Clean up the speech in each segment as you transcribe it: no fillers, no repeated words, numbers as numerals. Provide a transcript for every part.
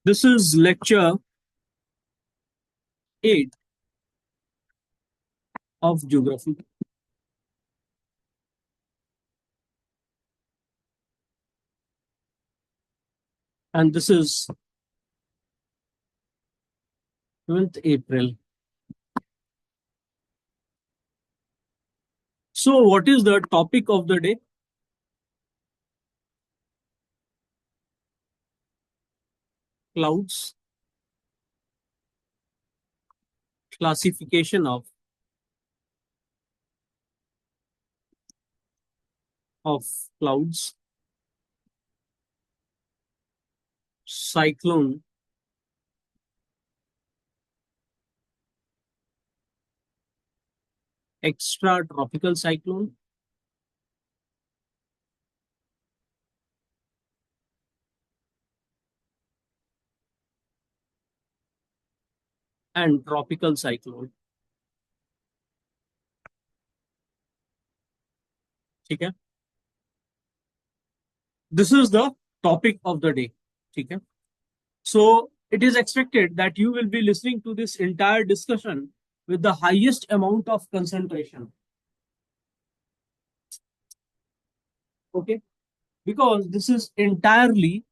This is lecture 8 of geography. And this is 12th April. So, what is the topic of the day? Clouds, classification of clouds, cyclone, extra tropical cyclone, and tropical cyclone. Okay. This is the topic of the day. Okay. So, it is expected that you will be listening to this entire discussion with the highest amount of concentration. Okay. Because this is entirely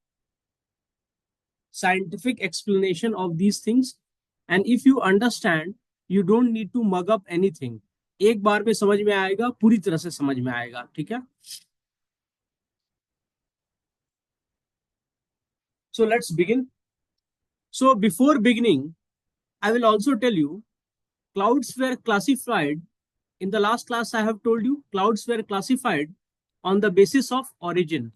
scientific explanation of these things, and if you understand, you don't need to mug up anything. एक बार में समझ में आएगा, पूरी तरह से समझ में आएगा. ठीक है. So let's begin. So before beginning, I will also tell you clouds were classified. In the last class I have told you clouds were classified on the basis of origin.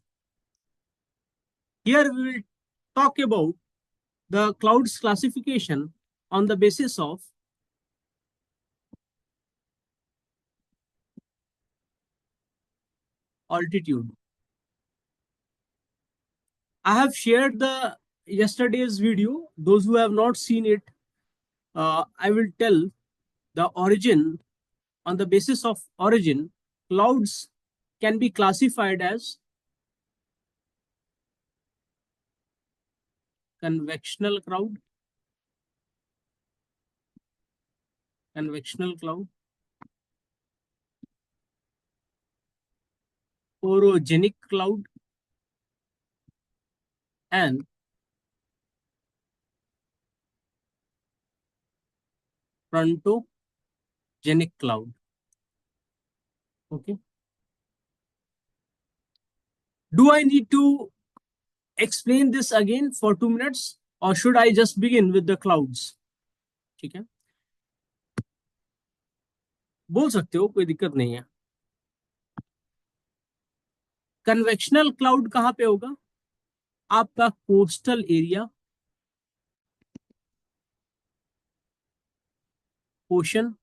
Here we will talk about the clouds classification on the basis of altitude. I have shared the yesterday's video. Those who have not seen it, I will tell the origin. On the basis of origin, clouds can be classified as convectional cloud, orogenic cloud, and frontogenic cloud. Okay. Do I need to explain this again for 2 minutes, or should I just begin with the clouds? ठीक है, बोल सकते हो, कोई दिक्कत नहीं है. Convectional cloud कहां पे होगा? आपका coastal area, ocean,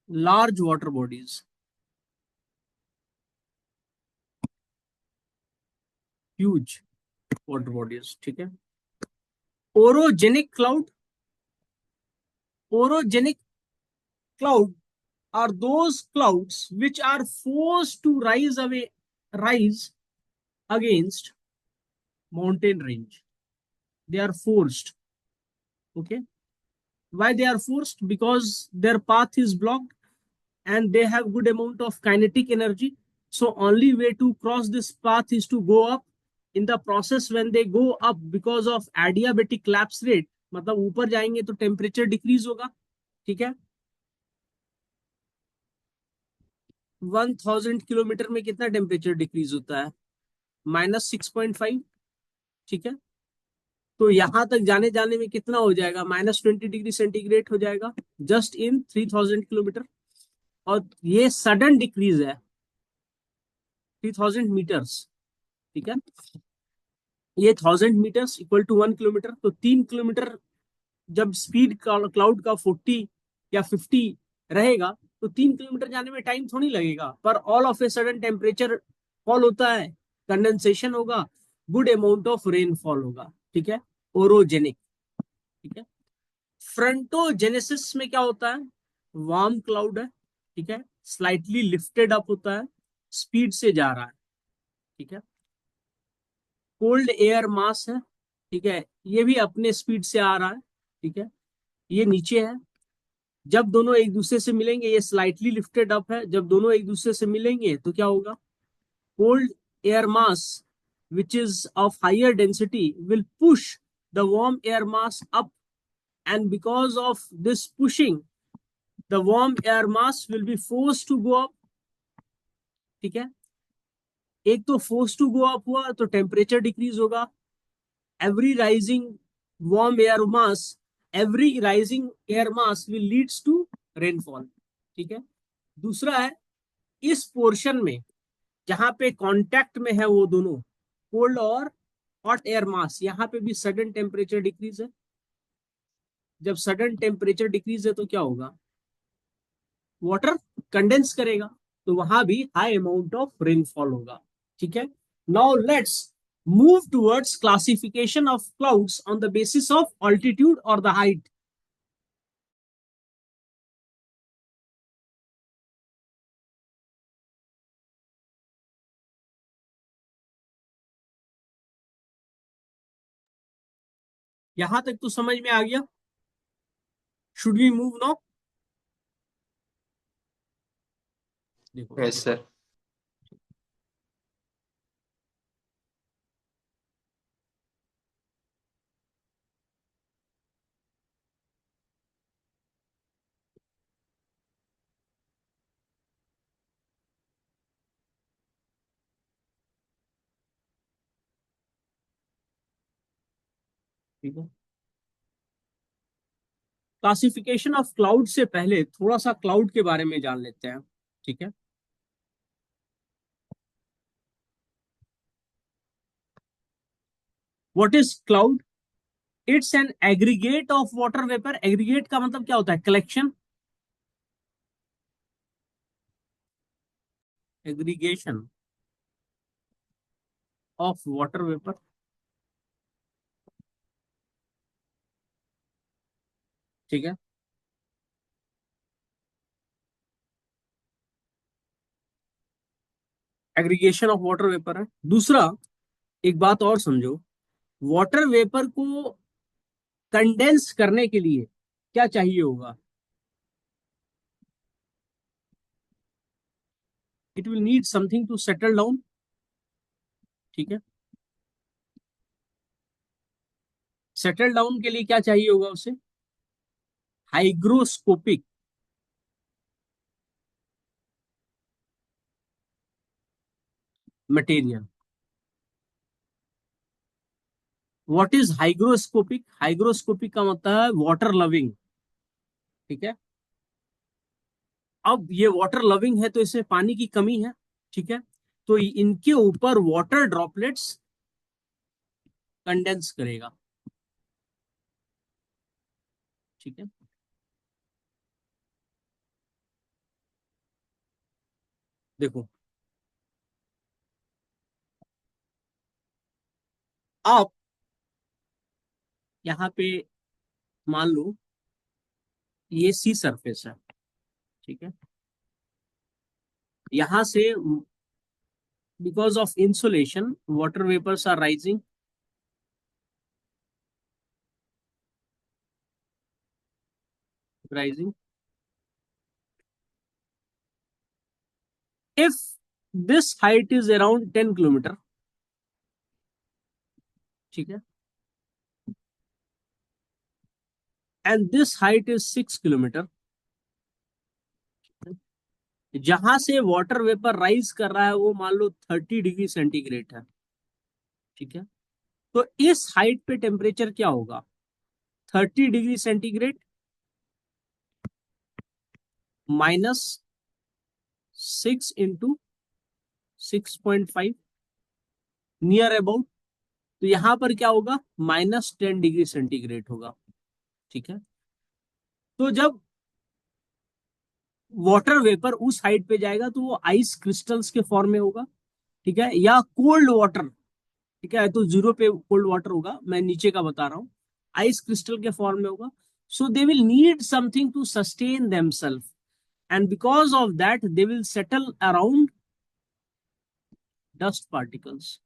large water bodies, huge water bodies. ठीक है. Orogenic cloud are those clouds which are forced to rise against mountain range. They are forced. Okay. Why they are forced? Because their path is blocked and they have good amount of kinetic energy. So only way to cross this path is to go up. In the process, when they go up, because of adiabatic collapse rate, मतलब ऊपर जाएंगे तो temperature decrease होगा. ठीक है. 1000 kilometre में कितना temperature decrease होता है? -6.5. ठीक है. तो यहां तक जाने जाने में कितना हो जाएगा? -20 डिग्री सेंटीग्रेड हो जाएगा जस्ट इन 3000 किलोमीटर. और ये सडन डिक्रीज है 3000 मीटर्स. ठीक है. ये 1000 मीटर्स इक्वल टू 1 किलोमीटर. तो 3 किलोमीटर जब स्पीड क्लाउड का 40 या 50 रहेगा तो 3 किलोमीटर जाने में टाइम थोड़ी लगेगा. पर all of a sudden temperature fall होता है, कंडेंसेशन होगा, गुड अमाउंट ऑफ रेनफॉल होगा. ठीक है. ओरोजेनिक. ठीक है. फ्रंटोजेनेसिस में क्या होता है? वार्म क्लाउड है. ठीक है. स्लाइटली लिफ्टेड अप होता है, स्पीड से जा रहा है. ठीक है. कोल्ड एयर मास है, ठीक है, ये भी अपने स्पीड से आ रहा है, ठीक है, ये नीचे है। जब दोनों एक दूसरे से मिलेंगे, ये स्लाइटली लिफ्टेड अप है, जब दोनों एक दूसरे से मिलेंगे तो क्या होगा, cold air mass which is of higher density will push the warm air mass up, and because of this pushing the warm air mass will be forced to go up, ठीक है। एक तो फोर्स टू गो अप हुआ तो temperature decrease होगा, every rising warm air mass every rising air mass will leads to rainfall, ठीक है। दूसरा है, इस पोर्शन में जहां पे कांटेक्ट में है वो दोनों कोल्ड और हॉट एयर मास, यहाँ पे भी सडन टेम्परेचर डिक्रीज है। जब सडन टेम्परेचर डिक्रीज है तो क्या होगा, वाटर कंडेंस करेगा, तो वहां भी हाई अमाउंट ऑफ रेनफॉल होगा, ठीक है। Now let's move towards classification of clouds on the basis of altitude और द हाइट। यहां तक तो समझ में आ गया। Should we move now? देखो, यस सर। ठीक है, क्लासिफिकेशन ऑफ क्लाउड से पहले थोड़ा सा क्लाउड के बारे में जान लेते हैं, ठीक है। What is cloud? It's an aggregate of water vapour. Aggregate का मतलब क्या होता है, collection, aggregation of water vapour, ठीक है। एग्रीगेशन ऑफ वाटर वेपर है। दूसरा, एक बात और समझो, वाटर वेपर को कंडेंस करने के लिए क्या चाहिए होगा, it will need something to settle down, ठीक है। सेटल डाउन के लिए क्या चाहिए होगा उसे, hygroscopic material. What is hygroscopic? Hygroscopic का मतलब है वाटर लविंग, ठीक है। अब ये वाटर लविंग है तो इसमें पानी की कमी है, ठीक है, तो इनके ऊपर वाटर ड्रॉपलेट्स कंडेंस करेगा, ठीक है। देखो, आप यहाँ पे मान लो ये सी सरफेस है, ठीक है। यहां से because of insulation water vapours are rising, rising. If this height is around 10 kilometre, ठीक है, and this height is 6 kilometre, जहां से वाटर वेपर राइज कर रहा है वो मान लो 30 डिग्री सेंटीग्रेड है, ठीक है। तो इस हाइट पे टेम्परेचर क्या होगा, 30 degree centigrade minus 6 into 6.5, near about, तो यहां पर क्या होगा, -10 डिग्री सेंटीग्रेड होगा, ठीक है। तो जब वाटर वेपर उस हाइट पे जाएगा तो वो आइस क्रिस्टल्स के फॉर्म में होगा, ठीक है, या कोल्ड वाटर, ठीक है, तो जीरो पे कोल्ड वाटर होगा, मैं नीचे का बता रहा हूँ, आइस क्रिस्टल के फॉर्म में होगा। So they will need something to sustain themselves, and because of that they will settle around dust particles,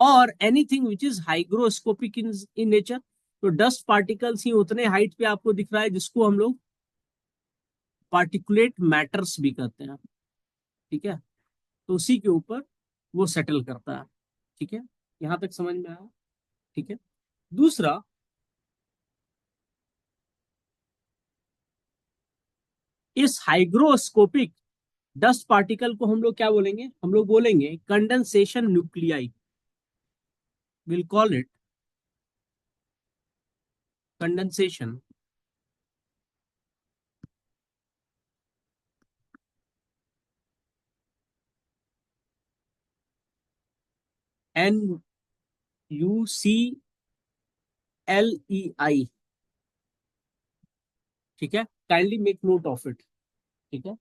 और anything which is hygroscopic in nature. तो डस्ट पार्टिकल्स ही उतने हाइट पे आपको दिख रहा है जिसको हम लोग पार्टिकुलेट मैटर्स भी कहते हैं। ठीक है, तो उसी के ऊपर वो सेटल करता है। ठीक है, यहां तक समझ में आया। ठीक है, दूसरा, इस हाइग्रोस्कोपिक डस्ट पार्टिकल को हम लोग क्या बोलेंगे? हम लोग बोलेंगे condensation nuclei. Will call it condensation N U C L E I. ठीक है, kindly make note of it. ठीक है,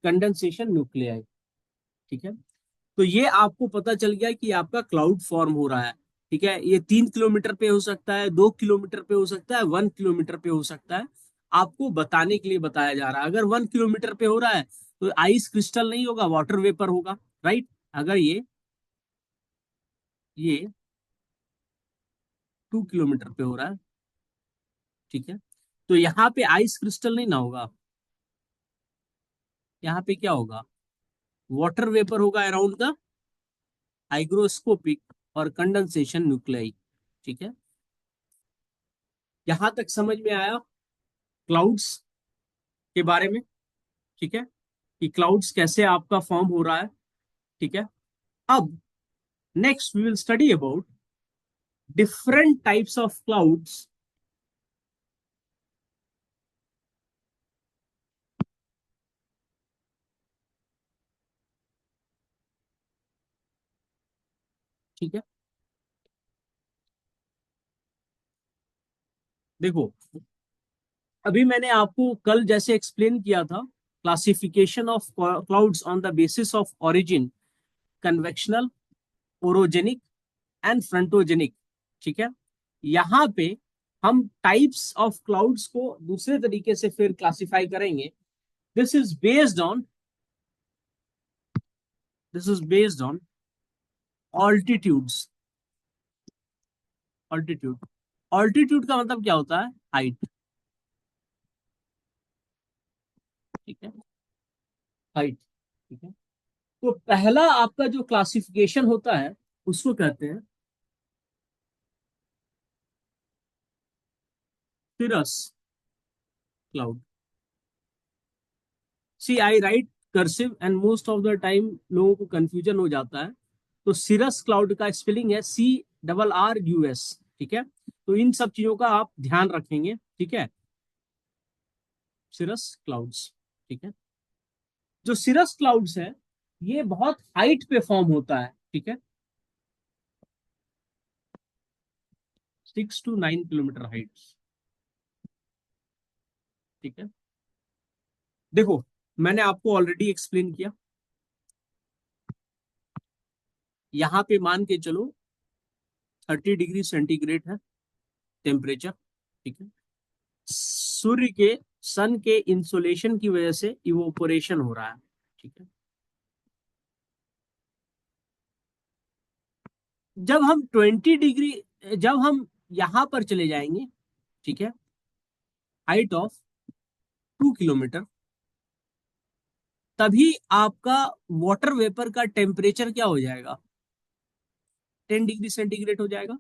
कंडेंसेशन न्यूक्लियाई। ठीक है, तो ये आपको पता चल गया कि आपका क्लाउड फॉर्म हो रहा है। ठीक है, ये 3 किलोमीटर पे हो सकता है, 2 किलोमीटर पे हो सकता है, 1 किलोमीटर पे हो सकता है। आपको बताने के लिए बताया जा रहा है। अगर 1 किलोमीटर पे हो रहा है तो आइस क्रिस्टल नहीं होगा, वाटर वेपर होगा। राइट, अगर ये 2 किलोमीटर पे हो रहा है, ठीक है, तो यहाँ पे आइस क्रिस्टल नहीं ना होगा। यहाँ पे क्या होगा? वाटर वेपर होगा अराउंड द हाइग्रोस्कोपिक और कंडेंसेशन न्यूक्लियाई। ठीक है, यहां तक समझ में आया क्लाउड्स के बारे में। ठीक है, कि क्लाउड्स कैसे आपका फॉर्म हो रहा है। ठीक है, अब next we will study about different types of clouds. ठीक है, देखो, अभी मैंने आपको कल जैसे एक्सप्लेन किया था, classification of clouds on the basis of origin, convectional, orogenic and frontogenic. ठीक है, यहाँ पे हम टाइप्स ऑफ क्लाउड्स को दूसरे तरीके से फिर क्लासिफाई करेंगे। This is based on this is based on altitudes. Altitude, altitude का मतलब क्या होता है? हाइट। ठीक है, हाइट। ठीक है, तो पहला आपका जो क्लासिफिकेशन होता है उसको कहते हैं cirrus cloud. See I write cursive and most of the time लोगों को कंफ्यूजन हो जाता है। तो सिरस क्लाउड का स्पेलिंग है CRRUS। ठीक है, तो इन सब चीजों का आप ध्यान रखेंगे। ठीक है, सिरस क्लाउड्स। ठीक है, जो सिरस क्लाउड्स है ये बहुत हाइट पे फॉर्म होता है। ठीक है, 6 to 9 किलोमीटर हाइट। ठीक है, देखो, मैंने आपको ऑलरेडी एक्सप्लेन किया। यहाँ पे मान के चलो 30 डिग्री सेंटीग्रेड है टेम्परेचर। ठीक है, सूर्य के, सन के इंसोलेशन की वजह से इवोपोरेशन हो रहा है। ठीक है, जब हम 20 डिग्री, जब हम यहां पर चले जाएंगे, ठीक है, हाइट ऑफ 2 किलोमीटर, तभी आपका वाटर वेपर का टेम्परेचर क्या हो जाएगा? 10 डिग्री सेंटीग्रेड हो जाएगा।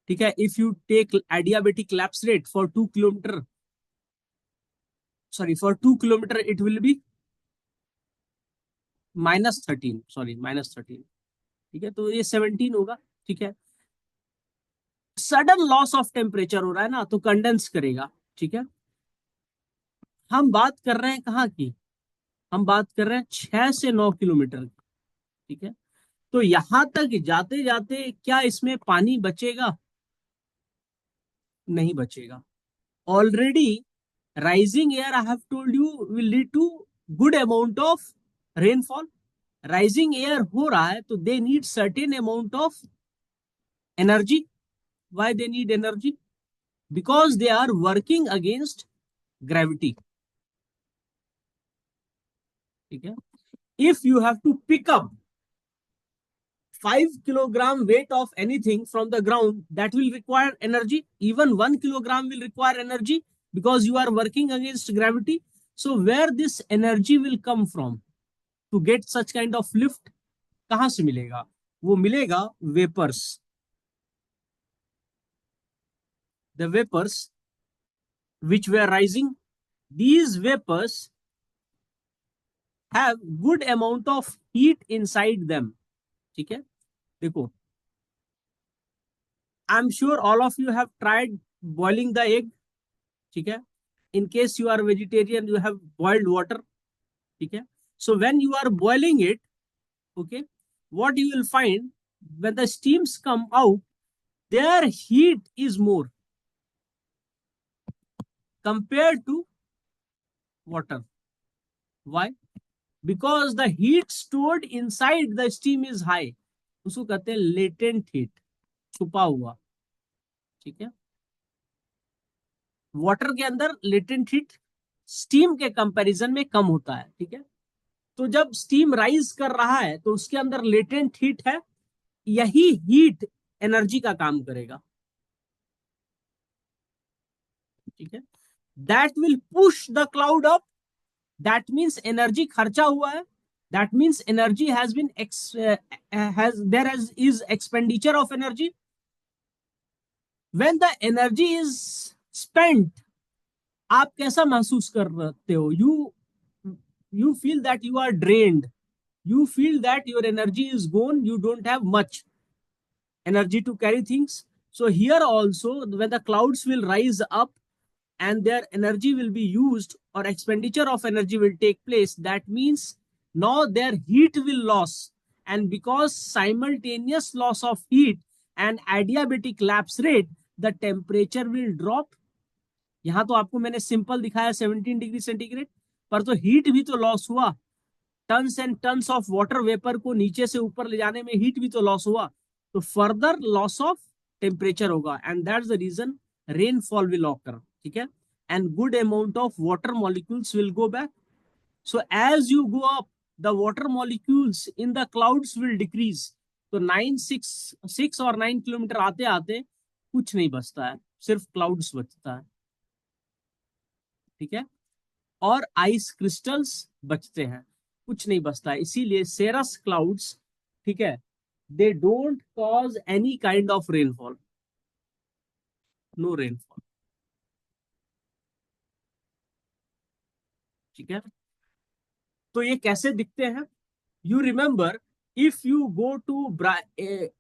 ठीक है, if you take adiabatic lapse rate for 2 kilometre, sorry, for 2 kilometre it will be -13, sorry, -13। ठीक है, तो ये 17 होगा। ठीक है, सडन लॉस ऑफ टेम्परेचर हो रहा है ना, तो कंडेंस करेगा। ठीक है, हम बात कर रहे हैं कहाँ की? हम बात कर रहे हैं 6 से 9 किलोमीटर की। ठीक है, तो यहां तक जाते जाते क्या इसमें पानी बचेगा? नहीं बचेगा। Already rising air, I have told you, will lead to good amount of rainfall. Rising air हो रहा है तो they need certain amount of energy. Why they need energy? Because they are working against gravity. ठीक है, if you have to pick up 5 kilogram weight of anything from the ground, that will require energy. Even 1 kilogram will require energy because you are working against gravity. So where this energy will come from to get such kind of lift? कहां से मिलेगा? वो मिलेगा vapours. The vapors which were rising, these vapors have good amount of heat inside them. ठीक है, देखो, I am sure all of you have tried boiling the egg. ठीक है, in case you are vegetarian, you have boiled water. ठीक है, so when you are boiling it, okay, what you will find, when the steams come out, their heat is more compared to water. Why? Because the heat stored inside the steam is high. उसको कहते हैं latent heat, छुपा हुआ. ठीक है, water के अंदर latent heat steam के कंपैरिजन में कम होता है. ठीक है, तो जब स्टीम राइज कर रहा है तो उसके अंदर लेटेंट हीट है, यही हीट एनर्जी का काम करेगा. ठीक है, that will push the cloud up. That means energy खर्चा हुआ है. That means energy has been is expenditure of energy. When the energy is spent, आप कैसा महसूस करते हो? You feel that you are drained. You feel that your energy is gone. You don't have much energy to carry things. So here also, when the clouds will rise up and their energy will be used, or expenditure of energy will take place, that means now their heat will loss. And because simultaneous loss of heat and adiabatic lapse rate, the temperature will drop. यहां तो आपको मैंने simple दिखाया 17 degree centigrade, पर तो heat भी तो loss हुआ. Tons and tons of water vapour को नीचे से ऊपर ले जाने में हीट भी तो लॉस हुआ. तो फर्दर लॉस ऑफ टेम्परेचर होगा, and that's the reason rainfall will occur. ठीक है, and good amount of water molecules will go back. So as you go up, the water molecules in the clouds will decrease. तो 6 और 9 kilometre आते आते कुछ नहीं बचता है, सिर्फ क्लाउड्स बचता है. ठीक है, और आइस क्रिस्टल्स बचते हैं, कुछ नहीं बचता है. इसीलिए सेरस क्लाउड्स, ठीक है, they don't cause any kind of rainfall. No rainfall. ठीक है, तो ये कैसे दिखते हैं? You remember, if you go to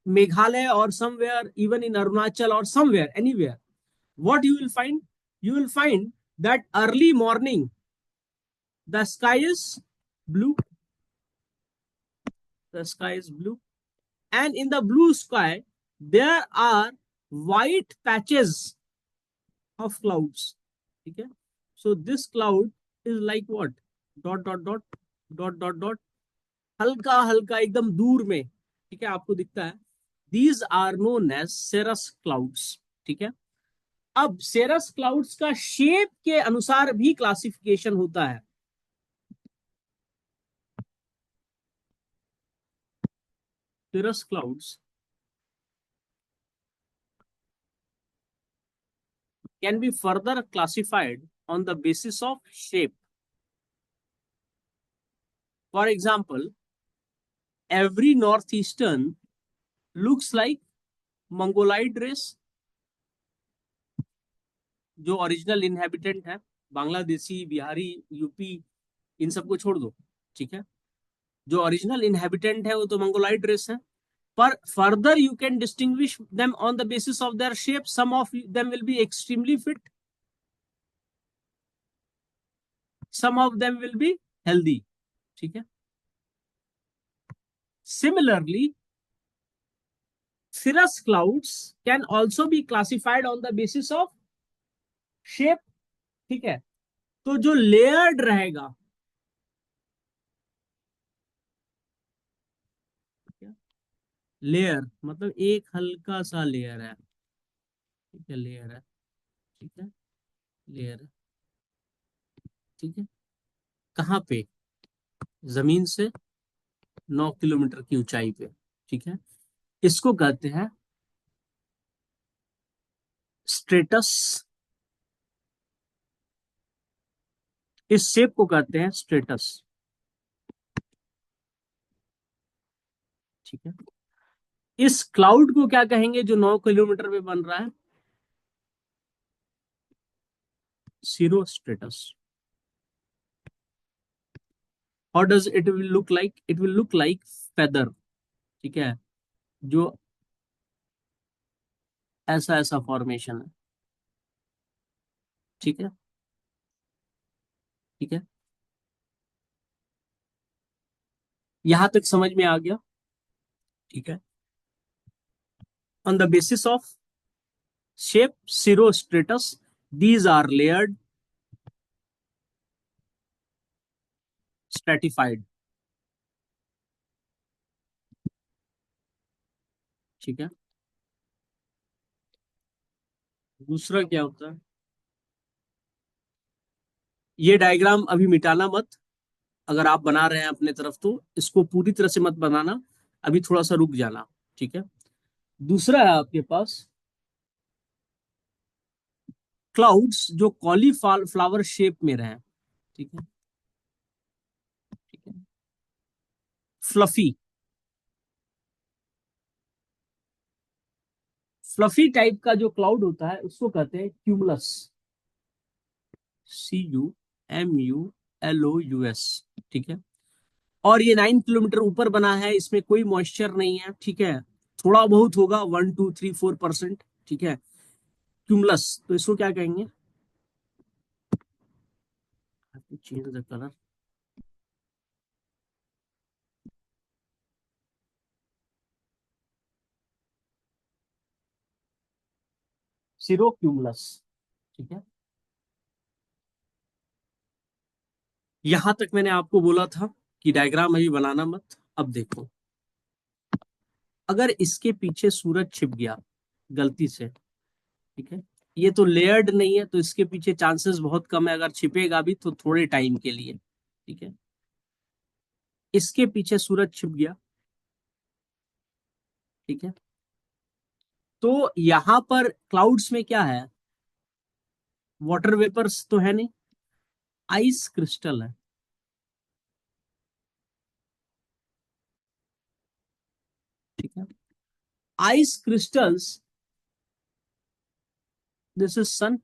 Meghalaya or somewhere, even in Arunachal or somewhere, anywhere, what you will find? You will find that early morning, the sky is blue. The sky is blue. And in the blue sky, there are white patches of clouds. Okay? So this cloud is like what? Dot, dot, dot, dot, dot, dot. हल्का हल्का एकदम दूर में. ठीक है, आपको दिखता है. These are known as cirrus clouds. ठीक है, अब cirrus clouds का शेप के अनुसार भी क्लासिफिकेशन होता है. Cirrus clouds can be further classified on the basis of shape. For example, every northeastern looks like Mongoloid race. जो ओरिजिनल इनहेबिटेंट है, बांग्लादेशी, बिहारी, यूपी, इन सबको छोड़ दो. ठीक है, जो ओरिजिनल इनहेबिटेंट है वो तो मंगोलाइड रेस है. पर further you can distinguish them on the basis of their shape. Some of them will be extremely fit, some of them will be healthy. ठीक है, similarly cirrus clouds can also be classified on the basis of shape. ठीक है, तो जो layered रहेगा, layer मतलब एक हल्का सा लेयर है. ठीक है, लेयर है. ठीक है, लेयर है. ठीक है, कहाँ पे? जमीन से 9 किलोमीटर की ऊंचाई पे. ठीक है, इसको कहते हैं स्ट्रेटस, इस शेप को कहते हैं स्ट्रेटस। ठीक है, इस क्लाउड को क्या कहेंगे जो 9 किलोमीटर पे बन रहा है? Cirro stratus. How does it will look like? It will look like feather. ठीक है, जो ऐसा ऐसा फॉर्मेशन है। ठीक है, ठीक है, यहां तक समझ में आ गया? ठीक है, on the basis of shape cirrostratus, these are layered, stratified। ठीक है, दूसरा क्या होता है? ये डायग्राम अभी मिटाना मत, अगर आप बना रहे हैं अपने तरफ तो इसको पूरी तरह से मत बनाना, अभी थोड़ा सा रुक जाना। ठीक है, दूसरा है आपके पास क्लाउड्स जो कॉलीफ्लावर शेप में रहे। ठीक है, ठीक है, फ्लफी, फ्लफी टाइप का जो क्लाउड होता है उसको कहते हैं क्यूमुलस। CUMULOUS। ठीक है, और ये 9 किलोमीटर ऊपर बना है, इसमें कोई मॉइस्चर नहीं है। ठीक है, थोड़ा बहुत होगा, 1 2 3 4%। ठीक है, क्यूमुलस, तो इसको क्या कहेंगे? Change the colour. Cirrocumulus. ठीक है, यहां तक मैंने आपको बोला था कि डायग्राम अभी बनाना मत। अब देखो, अगर इसके पीछे सूरज छिप गया गलती से, ठीक है, ये तो लेयर्ड नहीं है तो इसके पीछे चांसेस बहुत कम है, अगर छिपेगा भी तो थोड़े टाइम के लिए। ठीक है, इसके पीछे सूरज छिप गया। ठीक है, तो यहां पर क्लाउड्स में क्या है? वाटर वेपर्स तो है नहीं, आइस क्रिस्टल है। ठीक है, ice crystals, this is sun,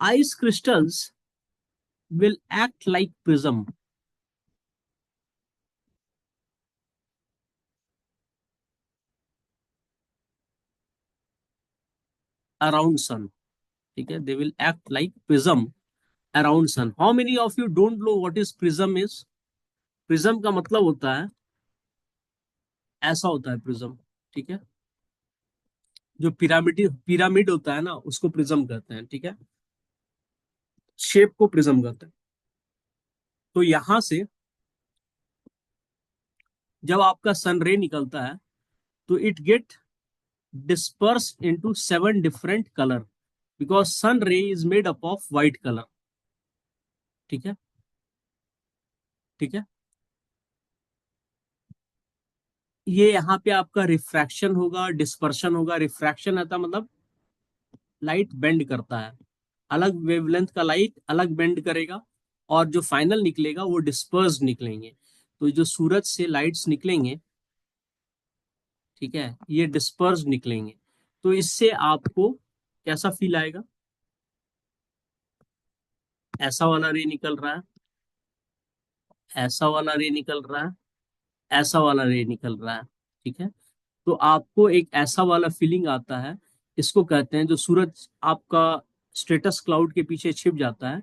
ice crystals will act like prism around sun। ठीक है, they will act like prism around sun। how many of you don't know what is prism is? prism का मतलब होता है, ऐसा होता है prism। ठीक है, जो पिरामिड पिरामिड होता है ना उसको प्रिज्म कहते हैं। ठीक है, शेप को प्रिज्म कहते हैं। तो यहां से जब आपका सन रे निकलता है तो it get dispersed into 7 different color because sun ray is made up of white color। ठीक है, ठीक है, ये यहाँ पे आपका रिफ्रैक्शन होगा, डिस्पर्शन होगा। रिफ्रैक्शन आता मतलब लाइट बेंड करता है, अलग वेवलेंथ का लाइट अलग बेंड करेगा, और जो फाइनल निकलेगा वो डिस्पर्स निकलेंगे। तो जो सूरज से लाइट्स निकलेंगे, ठीक है, ये डिस्पर्स निकलेंगे। तो इससे आपको कैसा फील आएगा? ऐसा वाला रे निकल रहा है, ऐसा वाला रे निकल रहा है, ऐसा वाला रे निकल रहा है। ठीक है, तो आपको एक ऐसा वाला फीलिंग आता है। इसको कहते हैं, जो सूरज आपका स्टेटस क्लाउड के पीछे छिप जाता है।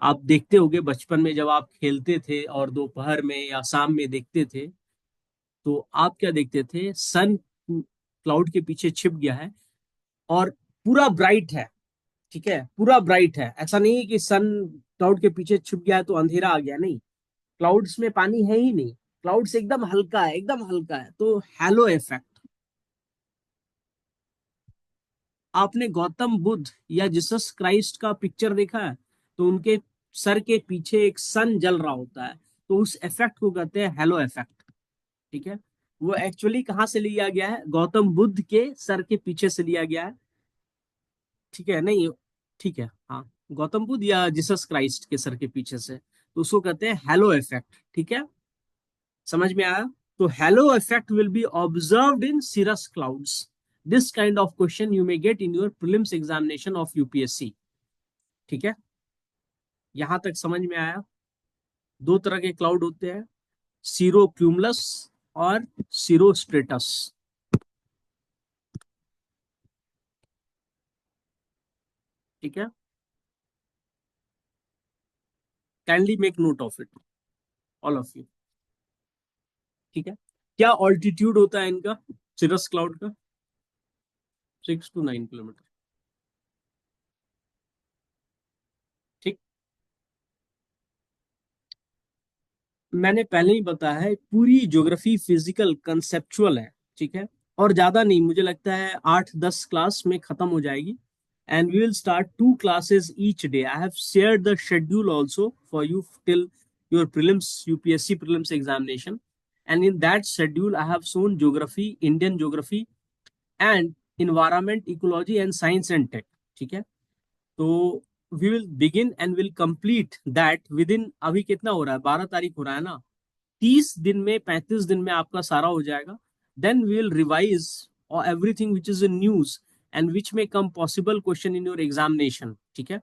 आप देखते होंगे बचपन में जब आप खेलते थे और दोपहर में या शाम में देखते थे, तो आप क्या देखते थे? सन क्लाउड के पीछे छिप गया है और पूरा ब्राइट है। ठीक है, पूरा ब्राइट है, ऐसा नहीं है कि सन क्लाउड के पीछे छुप गया है तो अंधेरा आ गया, नहीं। क्लाउड्स में पानी है ही नहीं, क्लाउड्स एकदम हल्का है, एकदम हल्का है, तो हैलो इफेक्ट। आपने गौतम बुद्ध या जीसस क्राइस्ट का पिक्चर देखा है? तो उनके सर के पीछे एक सन जल रहा होता है, तो उस इफेक्ट को कहते हैं हैलो इफेक्ट। ठीक है, वो एक्चुअली कहाँ से लिया गया है? गौतम बुद्ध के सर के पीछे से लिया गया है। ठीक है, नहीं, ठीक है, हाँ, गौतम बुद्ध या जीसस क्राइस्ट के सर के पीछे से, तो उसको कहते हैं हेलो इफेक्ट। ठीक है, समझ में आया? तो hello effect will be observed in cirrus clouds. This kind of question you may get in your prelims examination of UPSC. ठीक है, यहां तक समझ में आया? दो तरह के क्लाउड होते हैं, सीरो क्यूमुलस और सीरो स्ट्रेटस। ठीक है, kindly make note of it, all of you. ठीक है, क्या ऑल्टीट्यूड होता है इनका, cirrus क्लाउड का? 6 to 9 किलोमीटर। ठीक, मैंने पहले ही बताया है, पूरी ज्योग्राफी फिजिकल कंसेप्चुअल है। ठीक है, और ज्यादा नहीं, मुझे लगता है 8-10 क्लास में खत्म हो जाएगी। And we will start 2 classes each day. I have shared the schedule also for you till your prelims, UPSC prelims examination. And in that schedule I have shown geography, Indian geography and environment, ecology and science and tech. ठीक है, तो we will begin and will complete that within, अभी कितना हो रहा है, 12 तारीख हो रहा है ना, 30 दिन में, 35 दिन में आपका सारा हो जाएगा। Then we will revise everything which is in news and which में come possible question in your examination. ठीक है,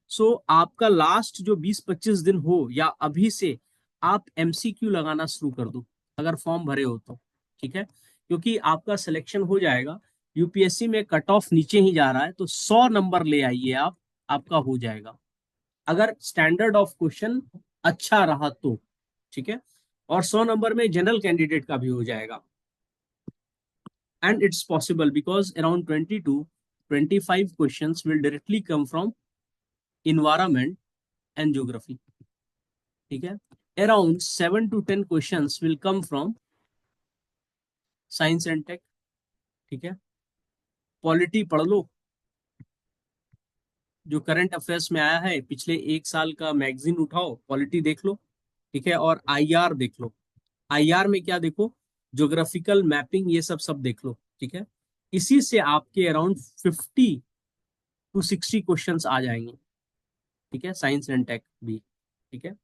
सो आपका लास्ट जो 20-25 दिन हो, या अभी से आप एमसीक्यू लगाना शुरू कर दो, अगर फॉर्म भरे हो तो। ठीक है, क्योंकि आपका सिलेक्शन हो जाएगा। यूपीएससी में कट ऑफ नीचे ही जा रहा है, तो 100 नंबर ले आइए आप, आपका हो जाएगा, अगर स्टैंडर्ड ऑफ क्वेश्चन अच्छा रहा तो। ठीक है, और 100 नंबर में जनरल कैंडिडेट का भी हो जाएगा। And it's possible because around 20 to 25 question will directly come from environment and geography. ठीक है, around 7 to 10 question will come from science and tech. ठीक है, पॉलिटी पढ़ लो, जो करंट अफेयर्स में आया है पिछले 1 साल का मैगजीन उठाओ, पॉलिटी देख लो। ठीक है, और आईआर देख लो। आईआर में क्या देखो, ज्योग्राफिकल मैपिंग, ये सब सब देख लो। ठीक है, इसी से आपके अराउंड 50 to 60 क्वेश्चन आ जाएंगे। ठीक है, साइंस एंड टेक भी। ठीक है,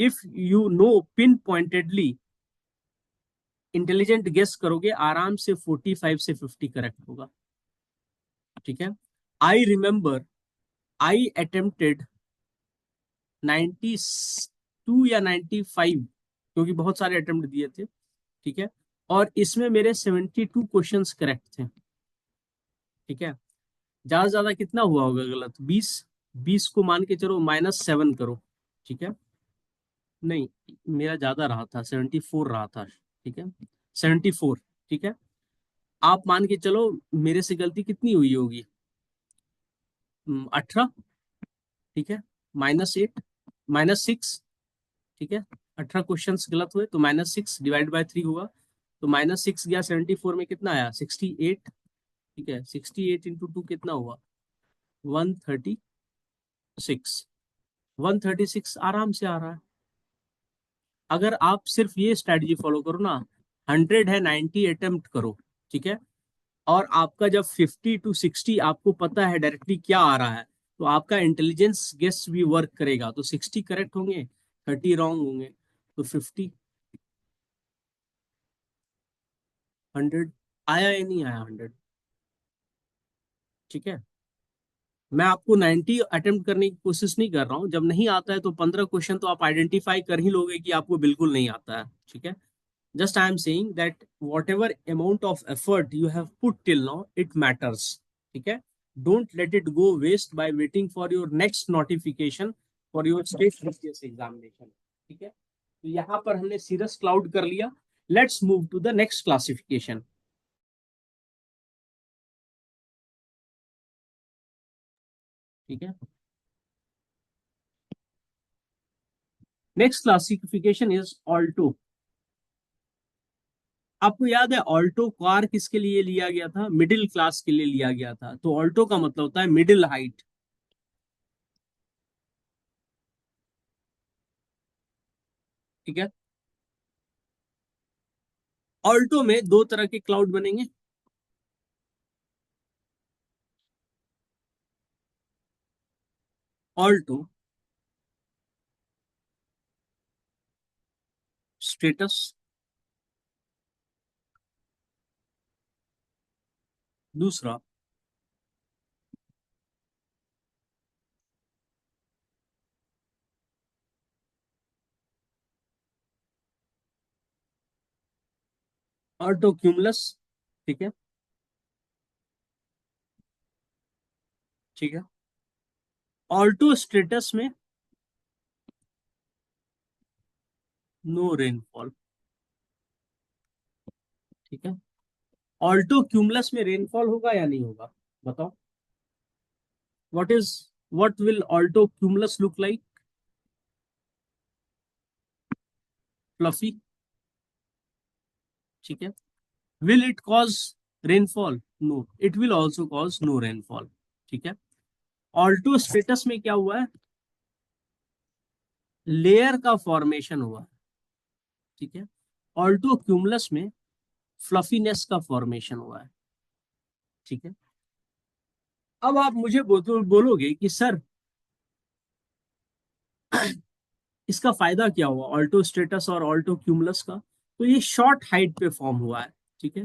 if you know pin pointedly, intelligent guess करोगे, आराम से 45 से 50 करेक्ट होगा। ठीक है, आई रिमेम्बर आई अटेम्प्टेड 92 या 95, क्योंकि बहुत सारे अटेम्प्ट दिए थे। ठीक है, और इसमें मेरे 72 क्वेश्चन करेक्ट थे। ठीक है, ज्यादा से ज्यादा कितना हुआ होगा गलत, 20। 20 को मान के चलो -7 करो। ठीक है, नहीं, मेरा ज्यादा रहा था, 74 रहा था। ठीक है, 74। ठीक है, आप मान के चलो मेरे से गलती कितनी हुई होगी, 18। ठीक है, -8, -6। ठीक है, 18 क्वेश्चन गलत हुए तो -6 डिवाइड बाय 3 हुआ, तो -6 गया, 74 में कितना आया, 68। ठीक है, 68 × 2 कितना हुआ, 136। 136 आराम से आ रहा है। अगर आप सिर्फ ये स्ट्रेटजी फॉलो करो ना, 100 है, 90 अटेम्प्ट करो। ठीक है, और आपका जब 50 to 60 आपको पता है डायरेक्टली क्या आ रहा है, तो आपका इंटेलिजेंस गेस भी वर्क करेगा, तो 60 करेक्ट होंगे, 30 रॉन्ग होंगे, तो 50, 100 आया या नहीं आया, 100। ठीक है, मैं आपको 90 अटेम्प्ट करने की कोशिश नहीं कर रहा हूँ, जब नहीं आता है तो 15 क्वेश्चन तो आप आइडेंटिफाई कर ही लोगे कि आपको बिल्कुल नहीं आता है। ठीक है, just I am saying that whatever amount of effort you have put till now, it matters। ठीक है, don't let it go waste by waiting for your next notification for your state BPS examination। ठीक है, तो यहाँ पर हमने cirrus cloud कर लिया। Let's move to the next classification. ठीक है, नेक्स्ट क्लासिफिकेशन इज ऑल्टो। आपको याद है ऑल्टो कार किसके लिए लिया गया था, मिडिल क्लास के लिए लिया गया था, तो ऑल्टो का मतलब होता है मिडिल हाइट। ठीक है, ऑल्टो में दो तरह के क्लाउड बनेंगे। ऑल्टो स्टेटस, दूसरा ऑल्टो क्यूमुलस। ठीक है, ठीक है। ऑल्टो स्टेटस में नो रेनफॉल। ठीक है। ऑल्टो क्यूमुलस में रेनफॉल होगा या नहीं होगा, बताओ। What is, what will alto cumulus look like? Fluffy. ठीक है। Will it cause rainfall? No, it will also cause no rainfall. ठीक है। ऑल्टो स्टेटस में क्या हुआ है? लेयर का फॉर्मेशन हुआ है। ठीक है। ऑल्टो क्यूमुलस में फ्लफीनेस का फॉर्मेशन हुआ है। ठीक है। अब आप मुझे बोलोगे कि सर इसका फायदा क्या हुआ ऑल्टो स्टेटस और ऑल्टो क्यूमुलस का? तो ये शॉर्ट हाइट पे फॉर्म हुआ है। ठीक है।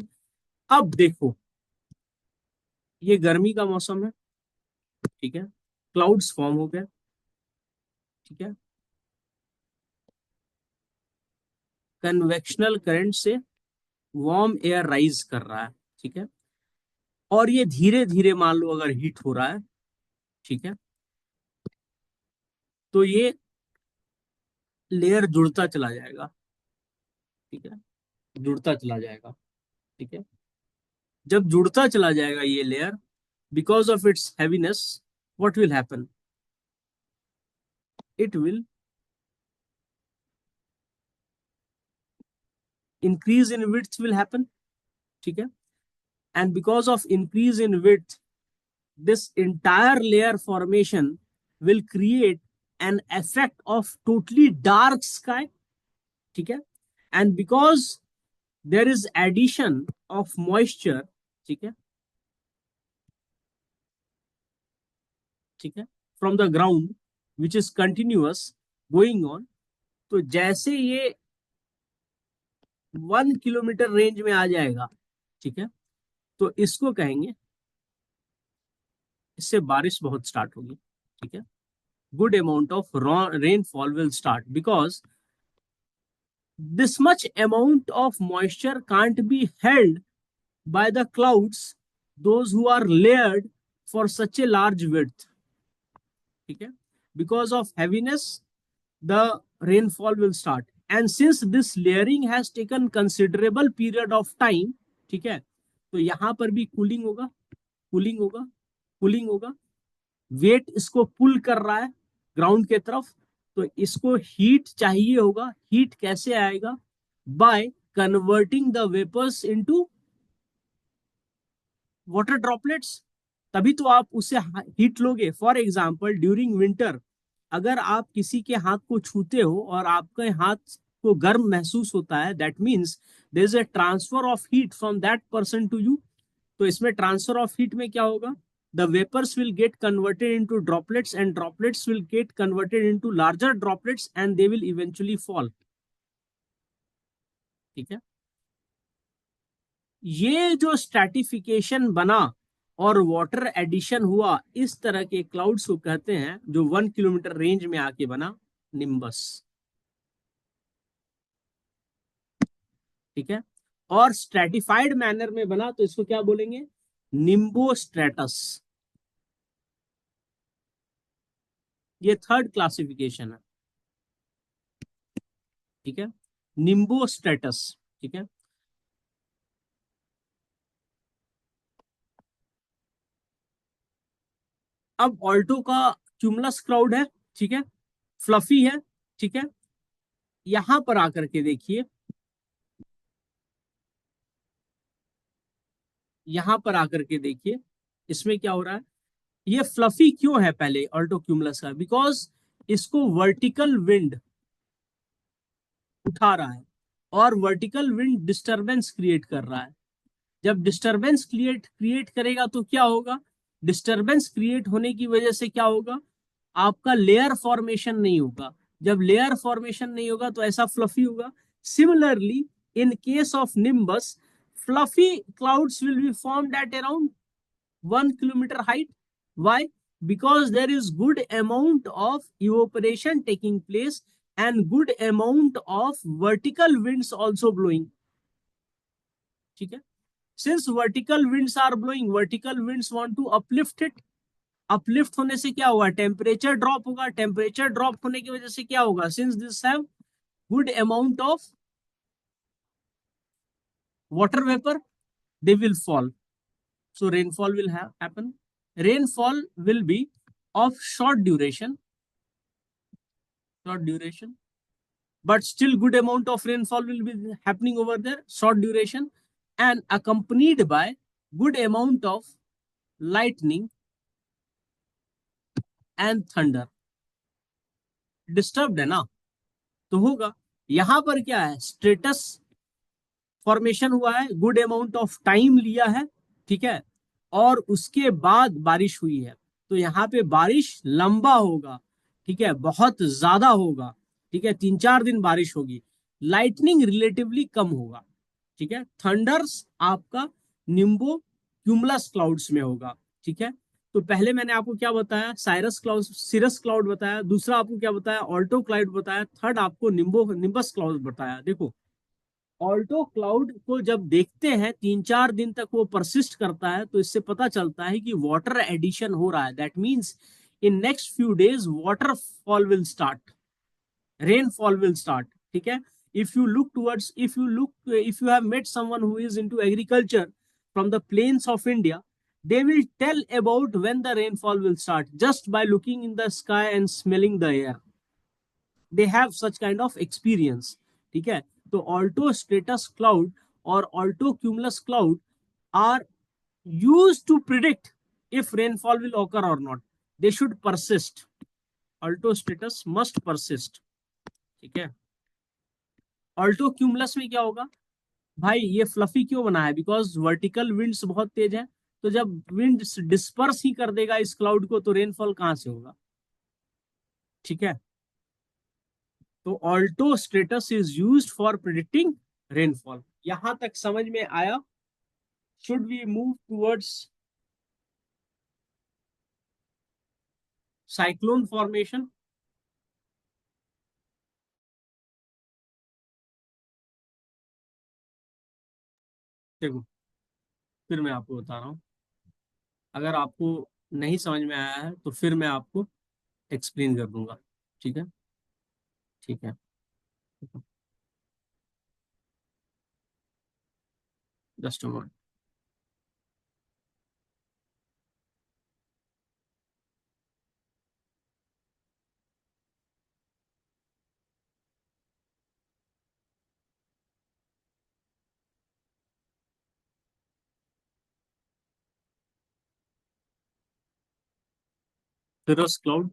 अब देखो, ये गर्मी का मौसम है। ठीक है। क्लाउड्स फॉर्म हो गए। ठीक है। कन्वेक्शनल करंट से वार्म एयर राइज कर रहा है। ठीक है। और ये धीरे धीरे मान लो अगर हीट हो रहा है, ठीक है, तो ये लेयर जुड़ता चला जाएगा। ठीक है। जुड़ता चला जाएगा। ठीक है। जब जुड़ता चला जाएगा ये layer, because of its heaviness, what will happen? It will increase in width will happen. ठीक है। And because of increase in width, this entire layer formation will create an effect of totally dark sky. ठीक है। and because there is addition of moisture, ठीक है, ठीक है, from the ground which is continuous going on, तो जैसे ये 1 kilometre range में आ जाएगा, ठीक है, तो इसको कहेंगे, इससे बारिश बहुत स्टार्ट होगी। ठीक है। Good amount of rainfall will start because this much amount of moisture can't be held by the clouds, those who are layered for such a large width. ठीक है। Because of heaviness, the rainfall will start. And since this layering has taken considerable period of time, ठीक है, तो यहां पर भी cooling होगा, cooling होगा, कूलिंग होगा। वेट इसको पुल कर रहा है ग्राउंड के तरफ, तो इसको हीट चाहिए होगा। हीट कैसे आएगा? By converting the vapours into water droplets. तभी तो आप उससे हीट लोगे। फॉर एग्जाम्पल ड्यूरिंग विंटर, अगर आप किसी के हाथ को छूते हो और आपके हाथ को गर्म महसूस होता है, that means there is a transfer of heat from that person to you. तो इसमें ट्रांसफर ऑफ हीट में क्या होगा? The vapours will get converted into droplets and droplets will get converted into larger droplets and they will eventually fall. ठीक है। ये जो stratification बना और वाटर एडिशन हुआ, इस तरह के क्लाउड्स को कहते हैं, जो 1 किलोमीटर रेंज में आके बना, निम्बस। ठीक है। और स्ट्रेटिफाइड मैनर में बना तो इसको क्या बोलेंगे? निम्बो स्ट्रेटस। ये थर्ड क्लासिफिकेशन है। ठीक है। निम्बो स्ट्रेटस। ठीक है। अब ऑल्टो का क्यूमुलस क्लाउड है। ठीक है। फ्लफी है। ठीक है। यहां पर आकर के देखिए, यहां पर आकर के देखिए, इसमें क्या हो रहा है? ये फ्लफी क्यों है पहले ऑल्टो क्यूमुलस का? बिकॉज इसको वर्टिकल विंड उठा रहा है। और वर्टिकल विंड डिस्टरबेंस क्रिएट कर रहा है। जब डिस्टरबेंस क्रिएट करेगा तो क्या होगा? डिस्टरबेंस क्रिएट होने की वजह से क्या होगा? आपका लेयर फॉर्मेशन नहीं होगा। जब लेयर फॉर्मेशन नहीं होगा तो ऐसा फ्लफी होगा। Similarly, in case of nimbus, fluffy clouds will be formed at around 1 kilometer height. Why? Because there is good amount of evaporation taking place and good amount of vertical winds also blowing. ठीक है? Since vertical winds are blowing, vertical winds want to uplift it. Uplift होने से क्या होगा? Temperature drop होगा। Temperature drop होने की वजह से क्या होगा? Since this have good amount of water vapor, they will fall. So rainfall will happen. Rainfall will be of short duration, but still good amount of rainfall will be happening over there, short duration, and accompanied by good amount of lightning and thunder. Disturb है ना, तो होगा। यहां पर क्या है? स्ट्रेटस formation हुआ है, गुड अमाउंट ऑफ टाइम लिया है, ठीक है, और उसके बाद बारिश हुई है। तो यहाँ पे बारिश लंबा होगा, ठीक है, बहुत ज्यादा होगा, ठीक है, 3-4 दिन बारिश होगी। लाइटनिंग रिलेटिवली कम होगा, ठीक है। थंडर्स आपका निम्बो क्यूमुलस क्लाउड्स में होगा, ठीक है। तो पहले मैंने आपको क्या बताया? साइरस क्लाउड, सिरस क्लाउड बताया। दूसरा आपको क्या बताया? ऑल्टो क्लाउड बताया। थर्ड आपको निम्बस क्लाउड बताया। देखो, ऑल्टो क्लाउड को जब देखते हैं 3-4 दिन तक वो परसिस्ट करता है, तो इससे पता चलता है कि वाटर एडिशन हो रहा है। That means in next few days waterfall will start, rainfall will start, ठीक है। If you have met someone who is into agriculture from the plains of India, they will tell about when the rainfall will start just by looking in the sky and smelling the air. They have such kind of experience, ठीक है। तो alto stratus cloud और alto cumulus cloud are use to predict if rainfall will occur or not. They should persist. Alto status must persist. ठीक है। Alto cumulus में क्या होगा? भाई ये फ्लफी क्यों बना है? बिकॉज वर्टिकल विंड्स बहुत तेज है। तो जब विंड डिस्पर्स ही कर देगा इस क्लाउड को, तो रेनफॉल कहां से होगा? ठीक है। तो alto stratus is used for predicting rainfall. यहां तक समझ में आया? Should we move towards cyclone formation? देखो, फिर मैं आपको बता रहा हूँ। अगर आपको नहीं समझ में आया है तो फिर मैं आपको एक्सप्लेन कर दूंगा, ठीक है। ठीक है। Just a moment. cirrus cloud,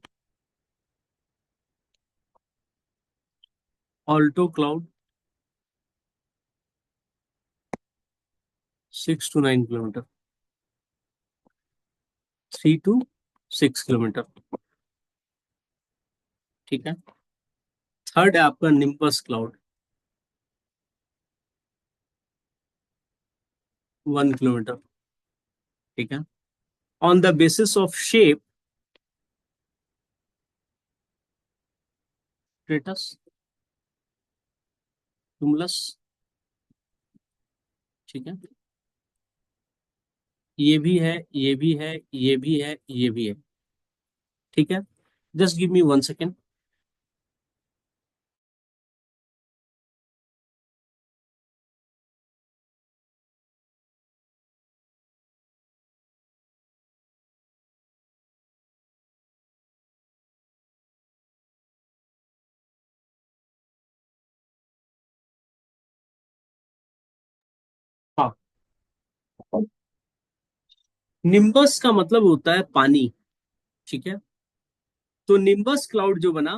Alto cloud, 6 to 9 kilometre, 3 to 6 kilometre, ठीक है। थर्ड है आपका निम्बस क्लाउड, 1 किलोमीटर, ठीक है। On the basis of shape, stratus, cumulus, ठीक है। ये भी है, ये भी है, ये भी है, ये भी है, ठीक है। Just give me 1 second. हाँ, निम्बस का मतलब होता है पानी, ठीक है। तो निम्बस क्लाउड जो बना,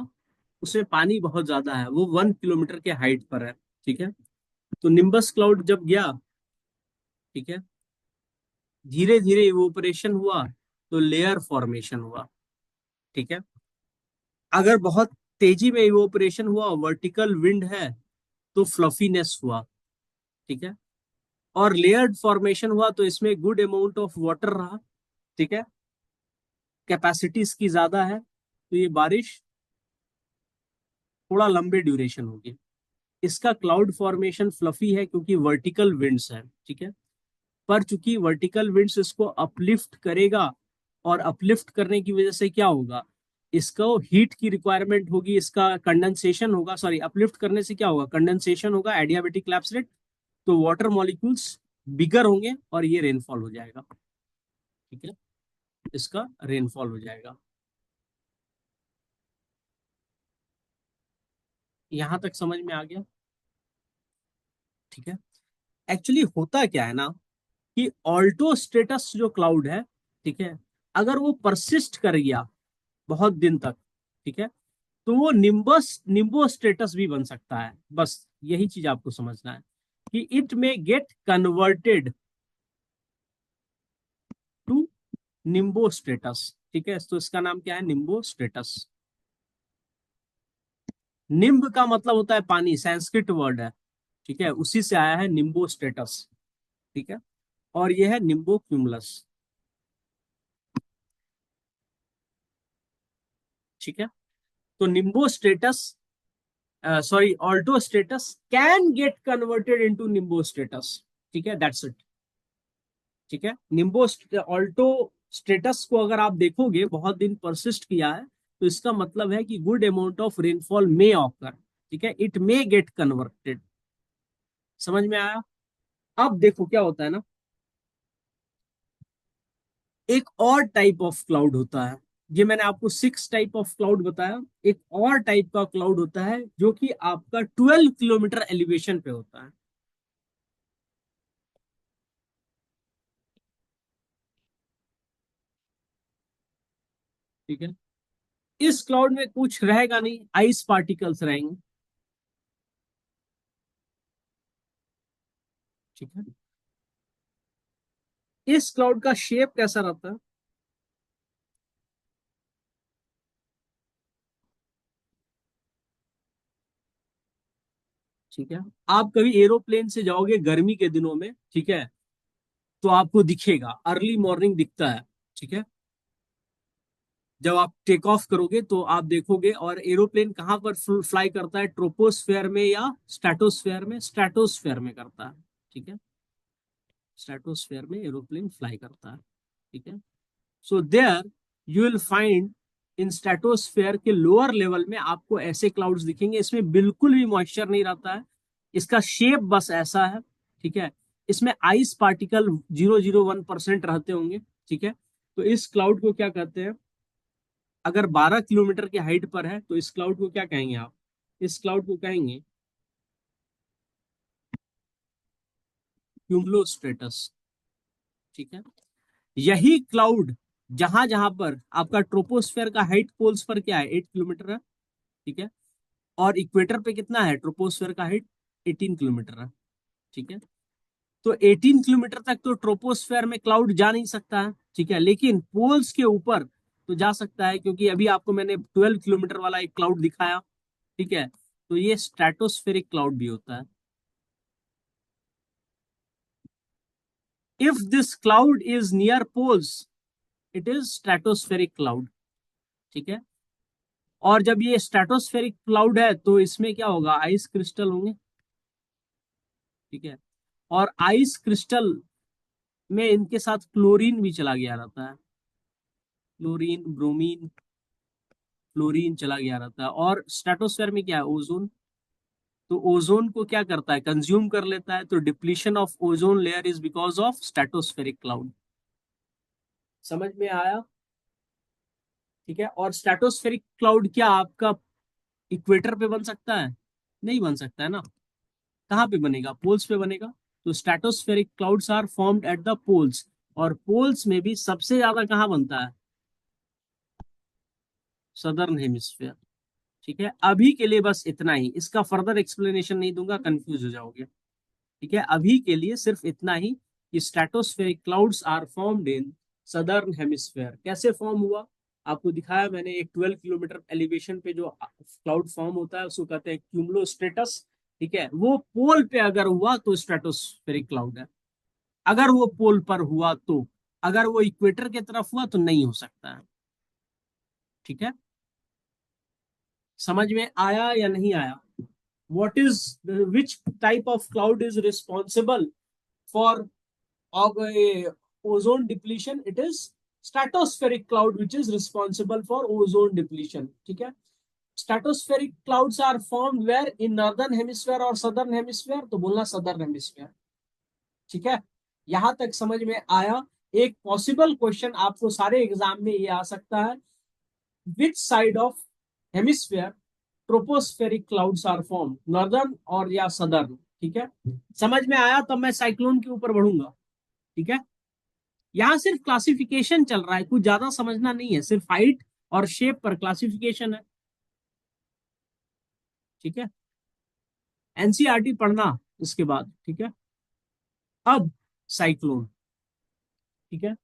उसमें पानी बहुत ज्यादा है, वो 1 किलोमीटर के हाइट पर है, ठीक है। तो निम्बस क्लाउड जब गया, ठीक है, धीरे धीरे इवोपरेशन हुआ, तो लेयर फॉर्मेशन हुआ। ठीक है, अगर बहुत तेजी में इवोपरेशन हुआ, वर्टिकल विंड है, तो फ्लफीनेस हुआ। ठीक है, और लेयर्ड फॉर्मेशन हुआ तो इसमें गुड अमाउंट ऑफ वाटर रहा। ठीक है, कैपेसिटी इसकी ज्यादा है, तो ये बारिश थोड़ा लंबे ड्यूरेशन होगी। इसका क्लाउड फॉर्मेशन फ्लफी है क्योंकि वर्टिकल विंड्स है। ठीक है, पर चूंकि वर्टिकल विंड्स इसको अपलिफ्ट करेगा, और अपलिफ्ट करने की वजह से क्या होगा, इसको हीट की रिक्वायरमेंट होगी, इसका कंडेंसेशन होगा, सॉरी, अपलिफ्ट करने से क्या होगा, कंडेंसेशन होगा, एडियाबेटिक लैप्स रेट, तो वाटर मॉलिक्यूल्स बिगर होंगे और ये रेनफॉल हो जाएगा। ठीक है, इसका रेनफॉल हो जाएगा। यहां तक समझ में आ गया? ठीक है, एक्चुअली होता क्या है ना, कि ऑल्टो स्टेटस जो क्लाउड है, ठीक है, अगर वो परसिस्ट कर गया बहुत दिन तक, ठीक है, तो वो निम्बस निम्बो स्टेटस भी बन सकता है। बस यही चीज आपको समझना है कि इट में get converted to Nimbo status. ठीक है, तो इसका नाम क्या है, निम्बो स्टेटस। निम्ब का मतलब होता है पानी, संस्कृत वर्ड है। ठीक है, उसी से आया है निम्बो स्टेटस। ठीक है, और यह है निम्बो क्यूमुलस। ठीक है, तो nimbostratus, sorry, altostratus can get converted into nimbostratus. ठीक है, दैट्स इट। ठीक है, निम्बो ऑल्टो स्टेटस को अगर आप देखोगे बहुत दिन परसिस्ट किया है, तो इसका मतलब है कि good amount of rainfall may occur. ठीक है, इट मे गेट कन्वर्टेड। समझ में आया? अब देखो क्या होता है ना, एक और टाइप ऑफ क्लाउड होता है। ये मैंने आपको 6 टाइप ऑफ क्लाउड बताया। एक और टाइप का क्लाउड होता है जो कि आपका 12 किलोमीटर एलिवेशन पे होता है। ठीक है, इस क्लाउड में कुछ रहेगा नहीं, आइस पार्टिकल्स रहेंगे। ठीक है, इस क्लाउड का शेप कैसा रहता है? ठीक है, आप कभी एरोप्लेन से जाओगे गर्मी के दिनों में, ठीक है, तो आपको दिखेगा, अर्ली मॉर्निंग दिखता है। ठीक है, जब आप टेक ऑफ करोगे तो आप देखोगे। और एरोप्लेन कहाँ पर फ्लाई करता है, ट्रोपोस्फेयर में या स्ट्रेटोस्फेयर में? स्ट्रेटोस्फेयर में करता है। ठीक है, स्ट्रेटोस्फेयर में एरोप्लेन फ्लाई करता है। ठीक है, so there you will find, in stratosphere के लोअर लेवल में आपको ऐसे क्लाउड्स दिखेंगे, इसमें बिल्कुल भी मॉइस्चर नहीं रहता है, इसका शेप बस ऐसा है। ठीक है, इसमें आइस पार्टिकल 0.01% रहते होंगे। ठीक है, तो इस क्लाउड को क्या कहते हैं? अगर 12 किलोमीटर की हाइट पर है तो इस क्लाउड को क्या कहेंगे आप? इस क्लाउड को कहेंगे क्यूमुलो स्ट्रेटस। ठीक है, यही क्लाउड जहां जहां पर आपका ट्रोपोस्फेयर का हाइट पोल्स पर क्या है, 8 किलोमीटर है। ठीक है, और इक्वेटर पे कितना है ट्रोपोस्फेयर का हाइट? 18 किलोमीटर है। ठीक है, तो 18 किलोमीटर तक तो ट्रोपोस्फेयर में क्लाउड जा नहीं सकता है। ठीक है, लेकिन पोल्स के ऊपर तो जा सकता है, क्योंकि अभी आपको मैंने 12 किलोमीटर वाला एक क्लाउड दिखाया। ठीक है, तो ये स्ट्रेटोस्फेरिक क्लाउड भी होता है। If this cloud is near poles, it is stratospheric cloud. ठीक है, और जब ये स्ट्रेटोस्फेरिक क्लाउड है तो इसमें क्या होगा, आइस क्रिस्टल होंगे। ठीक है, और आइस क्रिस्टल में इनके साथ क्लोरीन भी चला गया रहता है। क्लोरीन, ब्रोमीन, फ्लोरीन चला गया रहता है। और स्ट्रेटोस्फेयर में क्या है, ओजोन। तो ओजोन को क्या करता है, कंज्यूम कर लेता है। तो depletion of ozone layer is because of stratospheric cloud. समझ में आया? ठीक है, और स्ट्रेटोस्फेरिक क्लाउड क्या आपका इक्वेटर पे बन सकता है? नहीं बन सकता है ना। कहाँ पे बनेगा, पोल्स पे बनेगा। तो stratospheric clouds are formed at the poles, और पोल्स में भी सबसे ज्यादा कहाँ बनता है, सदर्न हेमिस्फेयर। ठीक है, अभी के लिए बस इतना ही, इसका फर्दर एक्सप्लेनेशन नहीं दूंगा, कंफ्यूज हो जाओगे। ठीक है, अभी के लिए सिर्फ इतना ही कि stratospheric clouds are formed in southern hemisphere. कैसे फॉर्म हुआ, आपको दिखाया मैंने, एक 12 किलोमीटर एलिवेशन पे जो क्लाउड फॉर्म होता है उसको कहते हैं क्यूमुलो स्ट्रेटस। ठीक है, वो पोल पे अगर हुआ तो स्ट्रेटोस्फेरिक क्लाउड है, अगर वो पोल पर हुआ तो, अगर वो इक्वेटर की तरफ हुआ तो नहीं हो सकता है। ठीक है, समझ में आया या नहीं आया? what is which type of cloud is responsible for of a ozone depletion? It is stratospheric cloud which is responsible for ozone depletion. ठीक है, stratospheric clouds are formed where in northern hemisphere or southern hemisphere, तो बोलना southern hemisphere। ठीक है, यहां तक समझ में आया? एक पॉसिबल क्वेश्चन आपको सारे एग्जाम में ये आ सकता है, which side of hemisphere tropospheric clouds are form, northern और या सदर्न। ठीक है, समझ में आया? तब मैं साइक्लोन के ऊपर बढ़ूंगा। ठीक है, यहाँ सिर्फ क्लासिफिकेशन चल रहा है, कुछ ज्यादा समझना नहीं है, सिर्फ हाइट और शेप पर क्लासिफिकेशन है। ठीक है, एनसीईआरटी पढ़ना इसके बाद। ठीक है, अब साइक्लोन। ठीक है,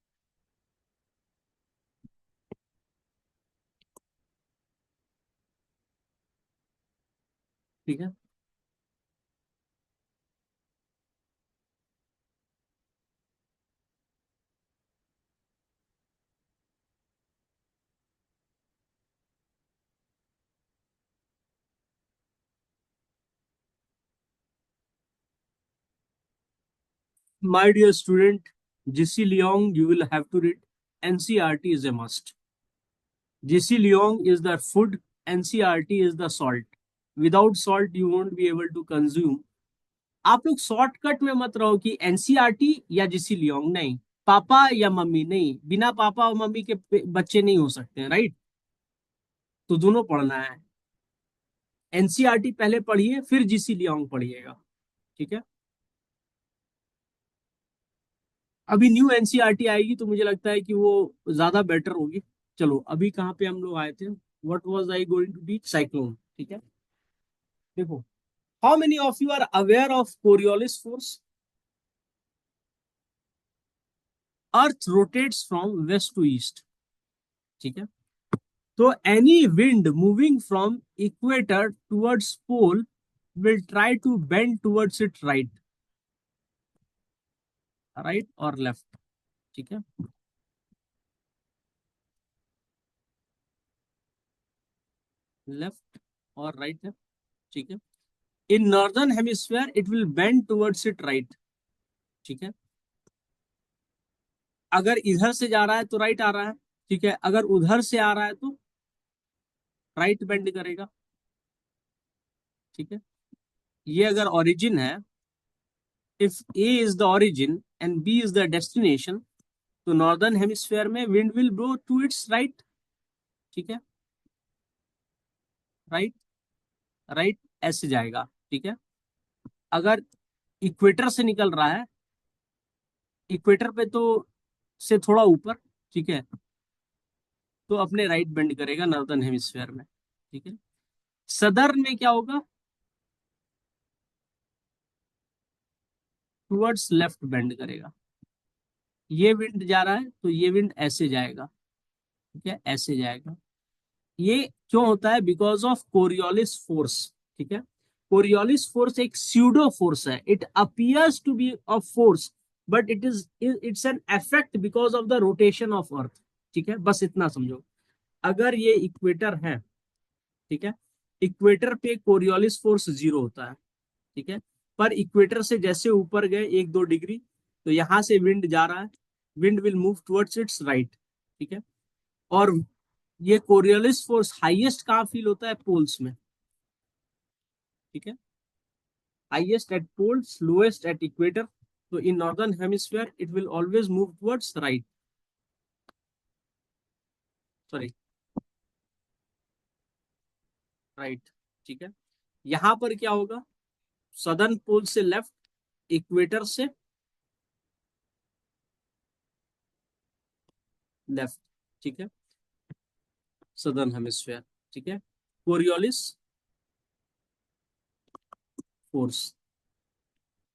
ठीक है। My dear student, JC Leong, you will have to read. NCRT is a must. JC Leong is the food, NCRT is the salt. Without salt, you won't be able to consume. आप लोग shortcut में मत रहो कि NCERT या GC Leong, नहीं, पापा या मम्मी नहीं, बिना पापा और मम्मी के बच्चे नहीं हो सकते हैं, राइट? तो दोनों पढ़ना है। एनसीईआरटी पहले पढ़िए, फिर जीसी लियोंग पढ़िएगा। ठीक है, अभी न्यू एनसीईआरटी आएगी तो मुझे लगता है कि वो ज्यादा बेटर होगी। चलो, अभी कहाँ पे हम लोग आए थे? What was I going to teach? Cyclone. ठीक है, देखो, how many of you are aware of Coriolis force? Earth rotates from west to east. ठीक है, तो any wind moving from equator towards pole will try to bend towards it, right, right और left. ठीक है, left और right है। ठीक है, in northern hemisphere it will bend towards it, right. ठीक है, अगर इधर से जा रहा है तो राइट आ रहा है। ठीक है, अगर उधर से आ रहा है तो राइट बेंड करेगा। ठीक है, ये अगर ओरिजिन है, if A is the origin and B is the destination, तो नॉर्दर्न हेमिस्फीयर में wind will blow to its right. ठीक है, राइट, राइट ऐसे जाएगा। ठीक है, अगर इक्वेटर से निकल रहा है, इक्वेटर पे तो से थोड़ा ऊपर, ठीक है, तो अपने राइट बेंड करेगा नॉर्दर्न हेमिस्फीयर में। ठीक है, सदर्न में क्या होगा? टुवर्ड्स लेफ्ट बेंड करेगा। ये विंड जा रहा है तो ये विंड ऐसे जाएगा। ठीक है, ऐसे जाएगा। ये क्यों होता है? Because of Coriolis force. ठीक है, कोरियोलिस फोर्स एक स्यूडो फोर्स है, it appears to be a force, but it's an effect because of the rotation of earth. ठीक है, बस इतना समझो। अगर ये इक्वेटर है, ठीक है, इक्वेटर पे कोरियोलिस फोर्स जीरो होता है। ठीक है, पर इक्वेटर से जैसे ऊपर गए 1-2 डिग्री, तो यहां से विंड जा रहा है, wind will move towards its right. ठीक है, और ये कोरियोलिस फोर्स हाईएस्ट कहाँ फील होता है? पोल्स में। ठीक है, highest at poles, lowest at equator. तो in northern hemisphere it will always move towards right, sorry, right. ठीक है, यहां पर क्या होगा? सदर्न पोल से लेफ्ट, इक्वेटर से लेफ्ट। ठीक है, सदर्न हेमिस्फीयर। ठीक है, कोरियोलिस फोर्स।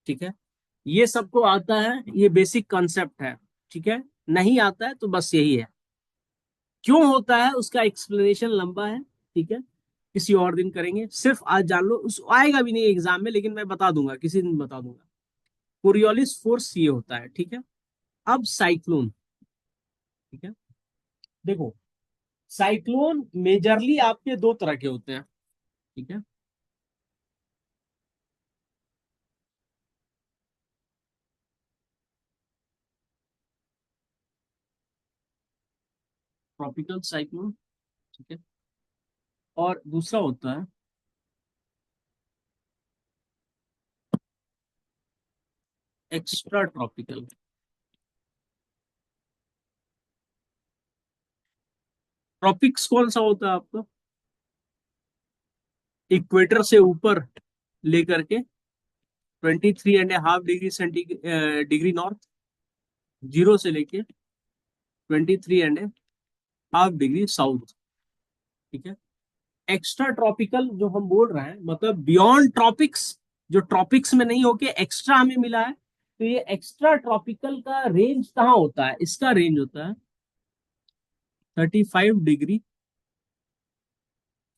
ठीक है, ये सबको आता है, ये बेसिक कॉन्सेप्ट है। ठीक है, नहीं आता है तो बस यही है। क्यों होता है उसका एक्सप्लेनेशन लंबा है। ठीक है, किसी और दिन करेंगे, सिर्फ आज जान लो, उस आएगा भी नहीं एग्जाम में, लेकिन मैं बता दूंगा, किसी दिन बता दूंगा। कोरियोलिस फोर्स ये होता है। ठीक है, अब साइक्लोन। ठीक है, देखो, साइक्लोन मेजरली आपके दो तरह के होते हैं। ठीक है, ट्रॉपिकल साइक्लोन। ठीक है, और दूसरा होता है एक्स्ट्रा ट्रॉपिकल। ट्रॉपिक्स कौन सा होता है आपका? इक्वेटर से ऊपर लेकर के 23.5 डिग्री डिग्री नॉर्थ, जीरो से लेके 23.5 डिग्री साउथ। ठीक है, एक्स्ट्रा ट्रॉपिकल जो हम बोल रहे हैं, मतलब बियॉन्ड ट्रॉपिक्स, जो ट्रॉपिक्स में नहीं होके एक्स्ट्रा हमें मिला है, तो ये एक्स्ट्रा ट्रॉपिकल का रेंज कहाँ होता है? इसका रेंज होता है 35 डिग्री,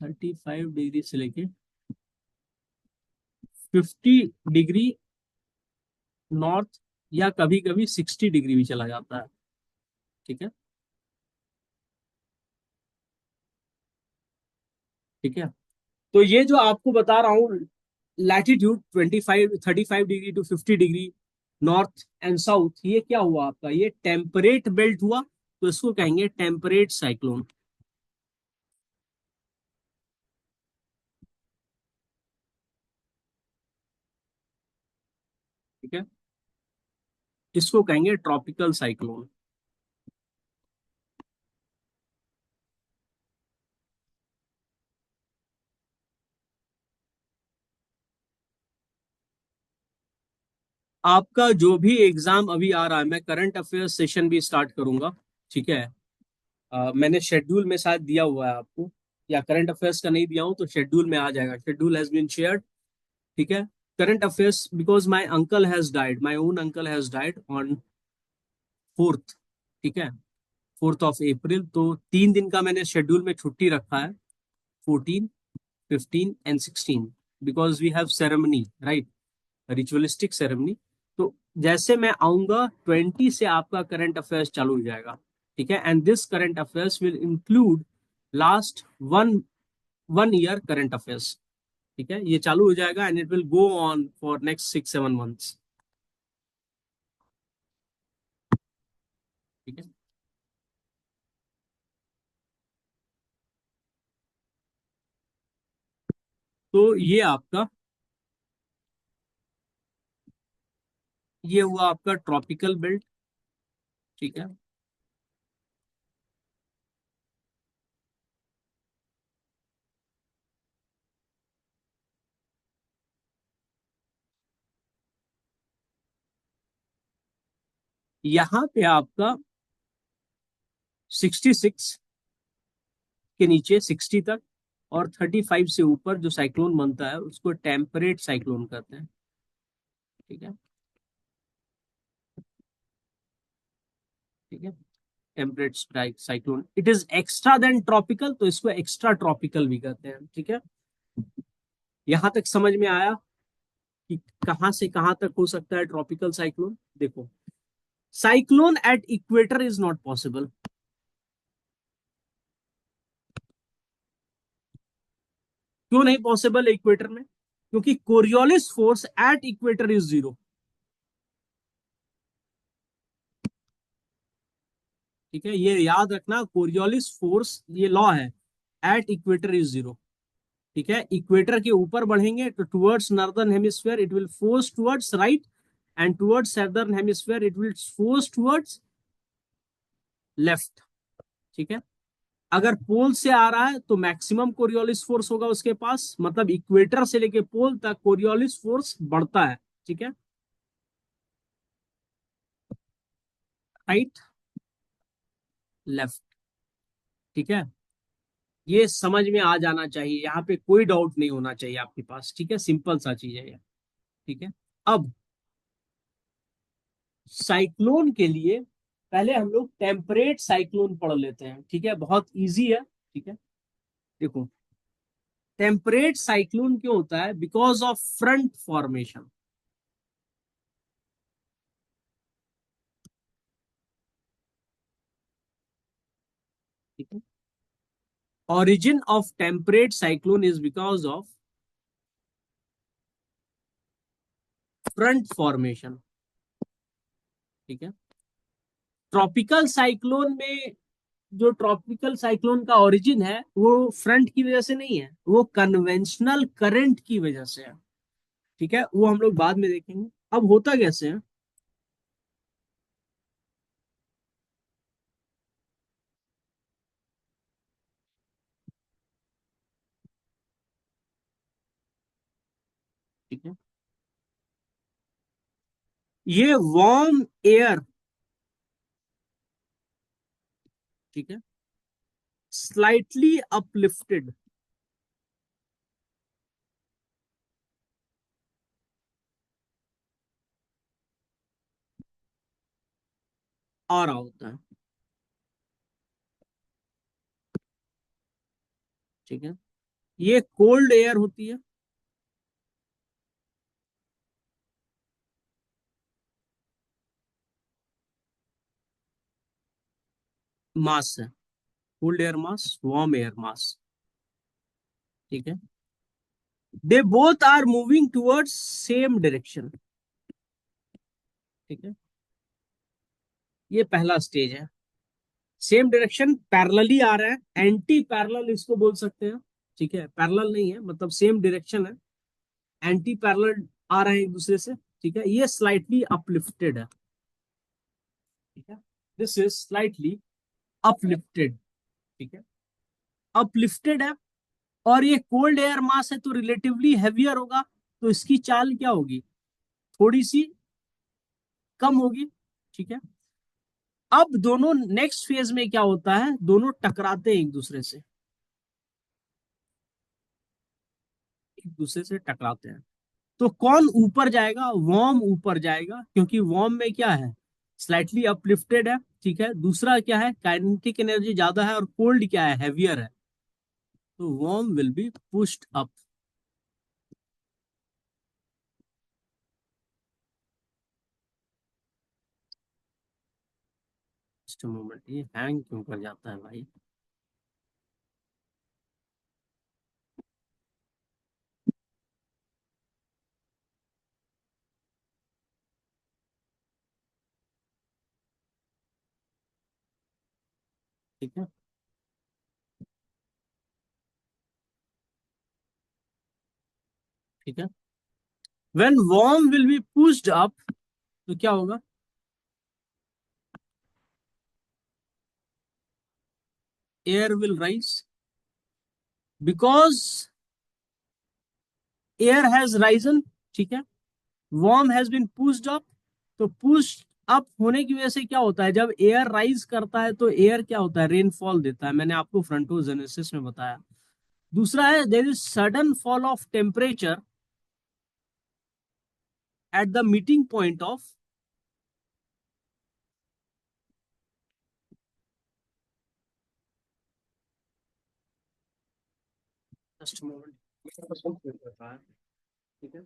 35 डिग्री से लेके 50 डिग्री नॉर्थ, या कभी कभी 60 डिग्री भी चला जाता है। ठीक है, ठीक है, तो ये जो आपको बता रहा हूँ, latitude 35 35 degree to 50 degree north and south, ये क्या हुआ आपका? ये टेम्परेट बेल्ट हुआ, तो इसको कहेंगे टेम्परेट साइक्लोन। ठीक है, इसको कहेंगे ट्रॉपिकल साइक्लोन। आपका जो भी एग्जाम अभी आ रहा है, मैं करंट अफेयर्स सेशन भी स्टार्ट करूंगा। ठीक है, मैंने शेड्यूल में शायद दिया हुआ है आपको, या करंट अफेयर्स का नहीं दिया हूं तो शेड्यूल में आ जाएगा, शेड्यूल हैज बीन शेयर्ड। ठीक है, current affairs, because my uncle has died, my own uncle has died on 4th। ठीक है, 4th ऑफ अप्रैल, तो 3 दिन का मैंने शेड्यूल में छुट्टी रखा है, 14 15 and 16, because we have ceremony, right, ritualistic ceremony. तो जैसे मैं आऊंगा 20 से आपका करंट अफेयर्स चालू हो जाएगा। ठीक है, and this current affairs will include last one one year current affairs. ठीक है, ये चालू हो जाएगा and it will go on for next 6 7 months. ठीक है, तो ये आपका, ये हुआ आपका ट्रॉपिकल बेल्ट। ठीक है, यहाँ पे आपका 66 के नीचे 60 तक, और 35 से ऊपर जो साइक्लोन बनता है उसको टेम्परेट साइक्लोन कहते हैं। ठीक है, ठीक है, temperate cyclone, it is extra then tropical, तो इसको एक्स्ट्रा ट्रॉपिकल भी कहते हैं। ठीक है, यहां तक समझ में आया कि कहां से कहां तक हो सकता है ट्रॉपिकल साइक्लोन? देखो, cyclone at equator is not possible. क्यों नहीं पॉसिबल इक्वेटर में? क्योंकि Coriolis force at equator is zero. ठीक है, ये याद रखना, कोरियोलिस फोर्स ये लॉ है, एट इक्वेटर इज जीरो। ठीक है, इक्वेटर के ऊपर बढ़ेंगे तो towards northern hemisphere it will force towards right, and towards southern hemisphere it will force towards left. ठीक है, अगर पोल से आ रहा है तो मैक्सिमम कोरियोलिस फोर्स होगा उसके पास, मतलब इक्वेटर से लेके पोल तक कोरियोलिस फोर्स बढ़ता है। ठीक है, राइट, लेफ्ट। ठीक है, ये समझ में आ जाना चाहिए, यहाँ पे कोई डाउट नहीं होना चाहिए आपके पास। ठीक है, सिंपल सा चीज है ये। ठीक है, अब साइक्लोन के लिए पहले हम लोग टेम्परेट साइक्लोन पढ़ लेते हैं, ठीक है, बहुत इजी है। ठीक है, देखो, टेम्परेट साइक्लोन क्यों होता है? Because of front formation. ठीक है, origin of temperate cyclone is because of front formation। ठीक है, ट्रॉपिकल साइक्लोन में, जो ट्रॉपिकल साइक्लोन का ओरिजिन है वो फ्रंट की वजह से नहीं है, वो कन्वेंशनल करंट की वजह से है। ठीक है, वो हम लोग बाद में देखेंगे। अब होता कैसे है? ठीक है, ये वार्म एयर, ठीक है, स्लाइटली अपलिफ्टेड आ रहा होता है। ठीक है, ये कोल्ड एयर होती है। मास है, cold air mass, warm air mass. ठीक है, they both are moving towards same direction. ठीक है, ये पहला स्टेज है। सेम डायरेक्शन, पैरेलली आ रहा है, एंटी पैरेलल इसको बोल सकते हैं। ठीक है, पैरेलल नहीं है, मतलब सेम डायरेक्शन है, एंटी पैरेलल आ रहे हैं एक दूसरे से। ठीक है, ये स्लाइटली अपलिफ्टेड है। ठीक है, दिस इज स्लाइटली अपलिफ्टेड। ठीक है, अपलिफ्टेड है, और ये कोल्ड एयर मास है तो रिलेटिवली हैवियर होगा, तो इसकी चाल क्या होगी? थोड़ी सी कम होगी। ठीक है, अब दोनों नेक्स्ट फेज में क्या होता है, दोनों टकराते हैं एक दूसरे से, एक दूसरे से टकराते हैं। तो कौन ऊपर जाएगा? वॉर्म ऊपर जाएगा, क्योंकि वॉर्म में क्या है, स्लाइटली अपलिफ्टेड है। ठीक है, दूसरा क्या है, काइनेटिक एनर्जी ज्यादा है, और कोल्ड क्या है, हैवियर है, तो warm will be pushed up. Just moment, ये हैंग क्यों कर जाता है भाई? ठीक है, ठीक है, when warm will be pushed up, तो क्या होगा? Air will rise, because air has risen. ठीक है, warm has been pushed up, तो पुश अप होने की वजह से क्या होता है, जब एयर राइज करता है तो एयर क्या होता है, रेनफॉल देता है, मैंने आपको फ्रंटोजेनेसिस में बताया। दूसरा है, there is sudden fall of temperature at the meeting point of. Just moment, ठीक है,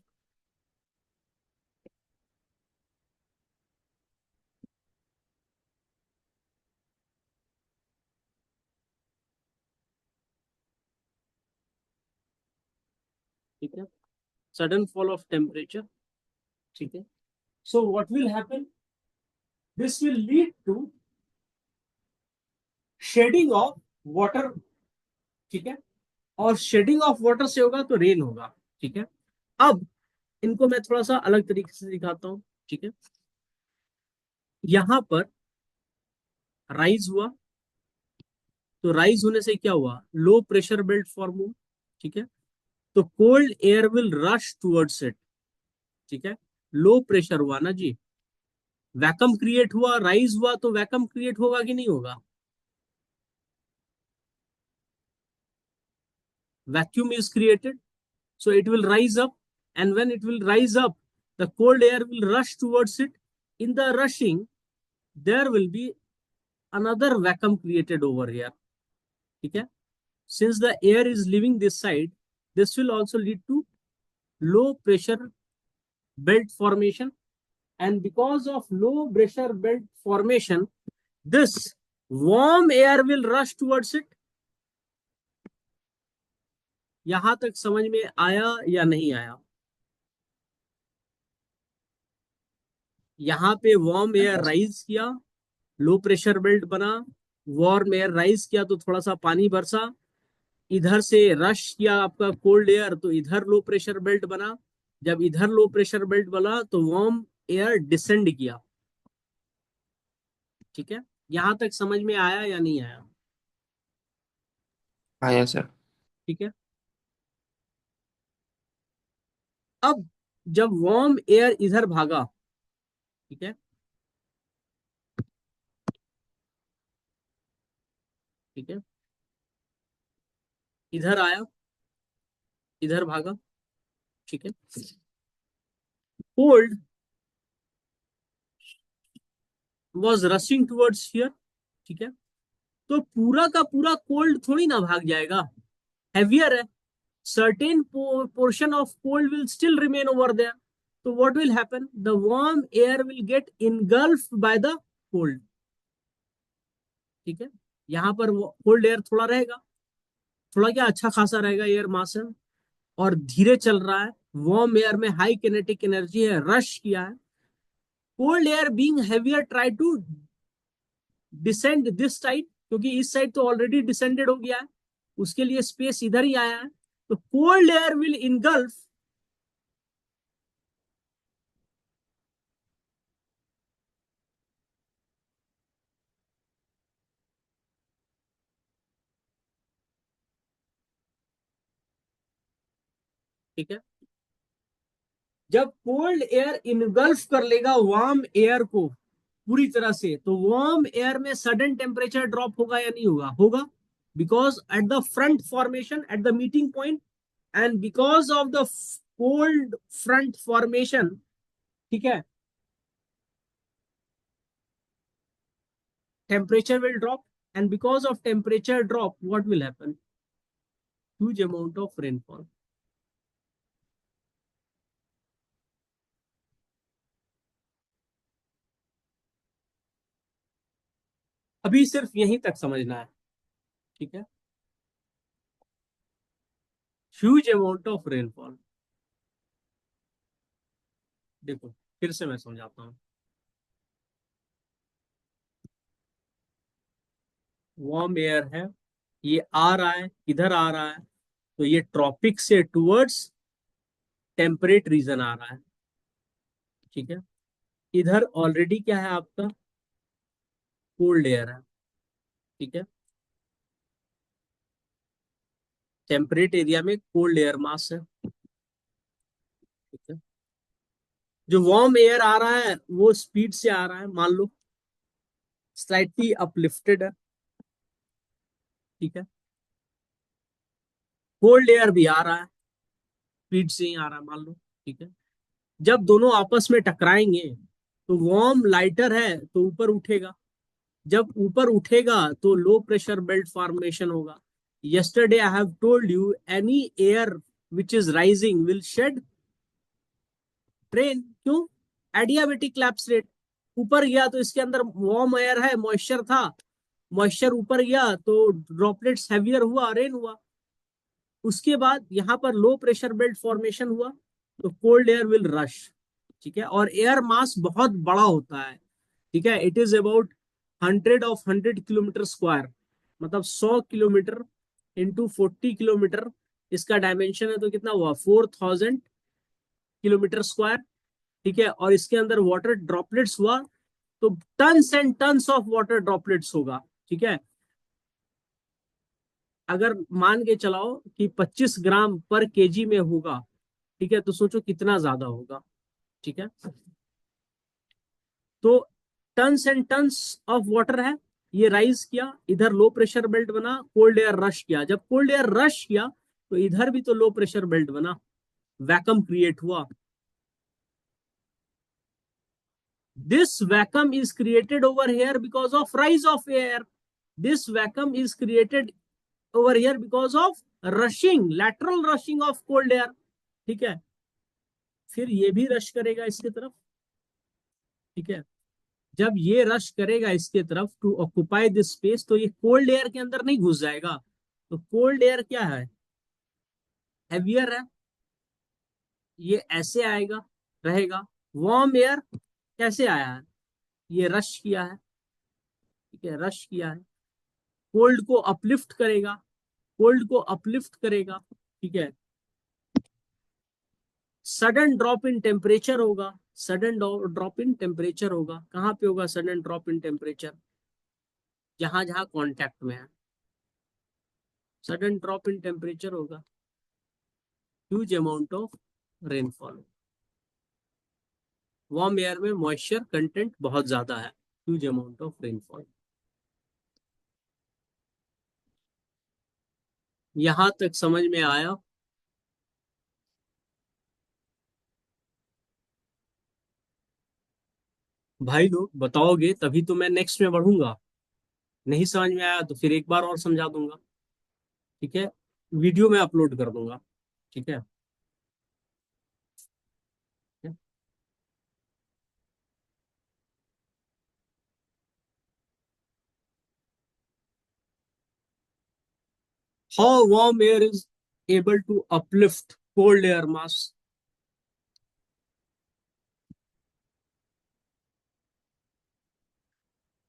ठीक है, सडन फॉल ऑफ टेम्परेचर। ठीक है, so what will happen, this will lead to shedding of water. ठीक है, और शेडिंग ऑफ वाटर से होगा तो रेन होगा। ठीक है, अब इनको मैं थोड़ा सा अलग तरीके से दिखाता हूँ। ठीक है, यहां पर राइज हुआ, तो राइज होने से क्या हुआ, लो प्रेशर बेल्ट फॉर्म हुआ। ठीक है, तो cold air will rush towards it. ठीक है, लो प्रेशर हुआ ना जी, वैकम क्रिएट हुआ, राइज हुआ, तो वैकम क्रिएट होगा कि नहीं होगा? Vacuum is created, so it will rise up, and when it will rise up, the cold air will rush towards it, in the rushing there will be another vacuum created over here. ठीक है, since the air is leaving this side, this will also lead to low pressure belt formation, and because of low pressure belt formation, this warm air will rush towards it. यहां तक समझ में आया या नहीं आया? यहां पे वार्म एयर राइज किया, लो प्रेशर बेल्ट बना, वार्म एयर राइज किया तो थोड़ा सा पानी बरसा, इधर से रश किया आपका कोल्ड एयर तो इधर लो प्रेशर बेल्ट बना, जब इधर लो प्रेशर बेल्ट बना तो वार्म एयर डिसेंड किया। ठीक है, यहां तक समझ में आया या नहीं आया? आया सर। ठीक है, अब जब वार्म एयर इधर भागा, ठीक है, ठीक है, इधर आया, इधर भागा, ठीक है, cold was rushing towards here. ठीक है, तो पूरा का पूरा कोल्ड थोड़ी ना भाग जाएगा, हैवियर है, certain portion of cold will still remain over there. So what will happen? The warm air will get engulfed by the cold. ठीक है, यहां पर कोल्ड एयर थोड़ा रहेगा, थोड़ा क्या अच्छा खासा रहेगा एयर मास है, और धीरे चल रहा है, वार्म एयर में हाई किनेटिक एनर्जी है, रश किया है, cold air being heavier try to descend this side, क्योंकि इस साइड तो ऑलरेडी डिसेंडेड हो गया है, उसके लिए स्पेस इधर ही आया है, तो कोल्ड एयर विल इनगल्फ, ठीक है, जब कोल्ड एयर इनगल्फ कर लेगा वार्म एयर को पूरी तरह से, तो वार्म एयर में सडन टेम्परेचर ड्रॉप होगा या नहीं होगा? होगा, because at the front formation at the meeting point and because of the cold front formation, ठीक है, temperature will drop, and because of temperature drop what will happen? Huge amount of rainfall. अभी सिर्फ यहीं तक समझना है, ठीक है, ह्यूज अमाउंट ऑफ रेनफॉल। देखो फिर से मैं समझाता हूँ, वार्म एयर है, ये आ रहा है, इधर आ रहा है, तो ये ट्रॉपिक से टुवर्ड्स टेम्परेट रीजन आ रहा है। ठीक है, इधर ऑलरेडी क्या है आपका, कोल्ड एयर है। ठीक है, टेम्परेट एरिया में कोल्ड एयर मास है। ठीक है, जो वार्म एयर आ रहा है वो स्पीड से आ रहा है, मान लो स्लाइटली अपलिफ्टेड है। ठीक है, कोल्ड एयर भी आ रहा है, स्पीड से ही आ रहा है, मान लो। ठीक है, जब दोनों आपस में टकराएंगे तो वार्म लाइटर है तो ऊपर उठेगा, जब ऊपर उठेगा तो लो प्रेशर बेल्ट फॉर्मेशन होगा। yesterday I have told you any air which is rising will shed rain। क्यों? एडियाबेटिक लैप्स रेट, ऊपर गया तो इसके अंदर वार्म एयर है, मॉइस्चर था, मॉइस्चर ऊपर गया तो ड्रॉपलेट्स हैवियर हुआ, रेन हुआ। उसके बाद यहां पर लो प्रेशर बेल्ट फॉर्मेशन हुआ तो कोल्ड एयर विल रश। ठीक है, और एयर मास बहुत बड़ा होता है। ठीक है, it is about 100 kilometre square, मतलब 100 किलोमीटर इंटू 40 किलोमीटर, इसका डायमेंशन है तो कितना हुआ, 4000 किलोमीटर स्क्वायर। ठीक है, और इसके अंदर वाटर ड्रॉपलेट्स हुआ तो tons and tons of water droplets होगा। ठीक है, अगर मान के चलाओ कि 25 ग्राम पर केजी में होगा, ठीक है, तो सोचो कितना ज्यादा होगा। ठीक है, तो tons and tons of water है, ये राइज किया, इधर लो प्रेशर बेल्ट बना, कोल्ड एयर रश किया, जब कोल्ड एयर रश किया तो इधर भी तो लो प्रेशर बेल्ट बना, वैक्यूम क्रिएट हुआ। This vacuum is created over here because of rise of air. This vacuum is created over here because of rushing, lateral rushing of cold air. ठीक है, फिर ये भी रश करेगा इसके तरफ. ठीक है, जब ये रश करेगा इसके तरफ टू ऑक्युपाई दिस स्पेस, तो ये कोल्ड एयर के अंदर नहीं घुस जाएगा. तो कोल्ड एयर क्या है, हैवियर है, ये ऐसे आएगा, रहेगा. वार्म एयर कैसे आया है, ये रश किया है. ठीक है, रश किया है, कोल्ड को अपलिफ्ट करेगा, कोल्ड को अपलिफ्ट करेगा. ठीक है, सडन ड्रॉप इन टेम्परेचर होगा. सडन ड्रॉप इन टेम्परेचर होगा, कहां पे होगा सडन ड्रॉप इन टेम्परेचर, जहां जहां कांटेक्ट में है. सडन ड्रॉप इन टेम्परेचर होगा, huge amount of rainfall. Warm air में मॉइस्चर कंटेंट बहुत ज्यादा है, ह्यूज अमाउंट ऑफ रेनफॉल. यहां तक समझ में आया. भाई लोग बताओगे तभी तो मैं नेक्स्ट में बढ़ूंगा. नहीं समझ में आया तो फिर एक बार और समझा दूंगा. ठीक है, वीडियो में अपलोड कर दूंगा. ठीक है. How warm air is able to uplift cold air mass?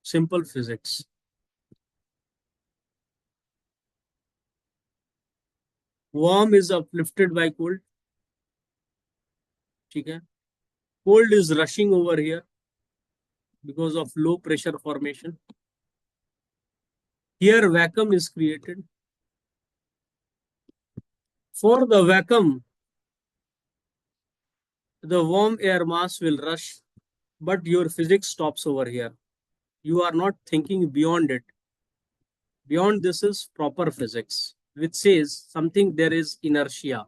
Simple physics. Warm is uplifted by cold. ठीक है. Cold is rushing over here because of low pressure formation. Here vacuum is created. For the vacuum, the warm air mass will rush, but your physics stops over here. You are not thinking beyond it. Beyond this is proper physics, which says something there is inertia.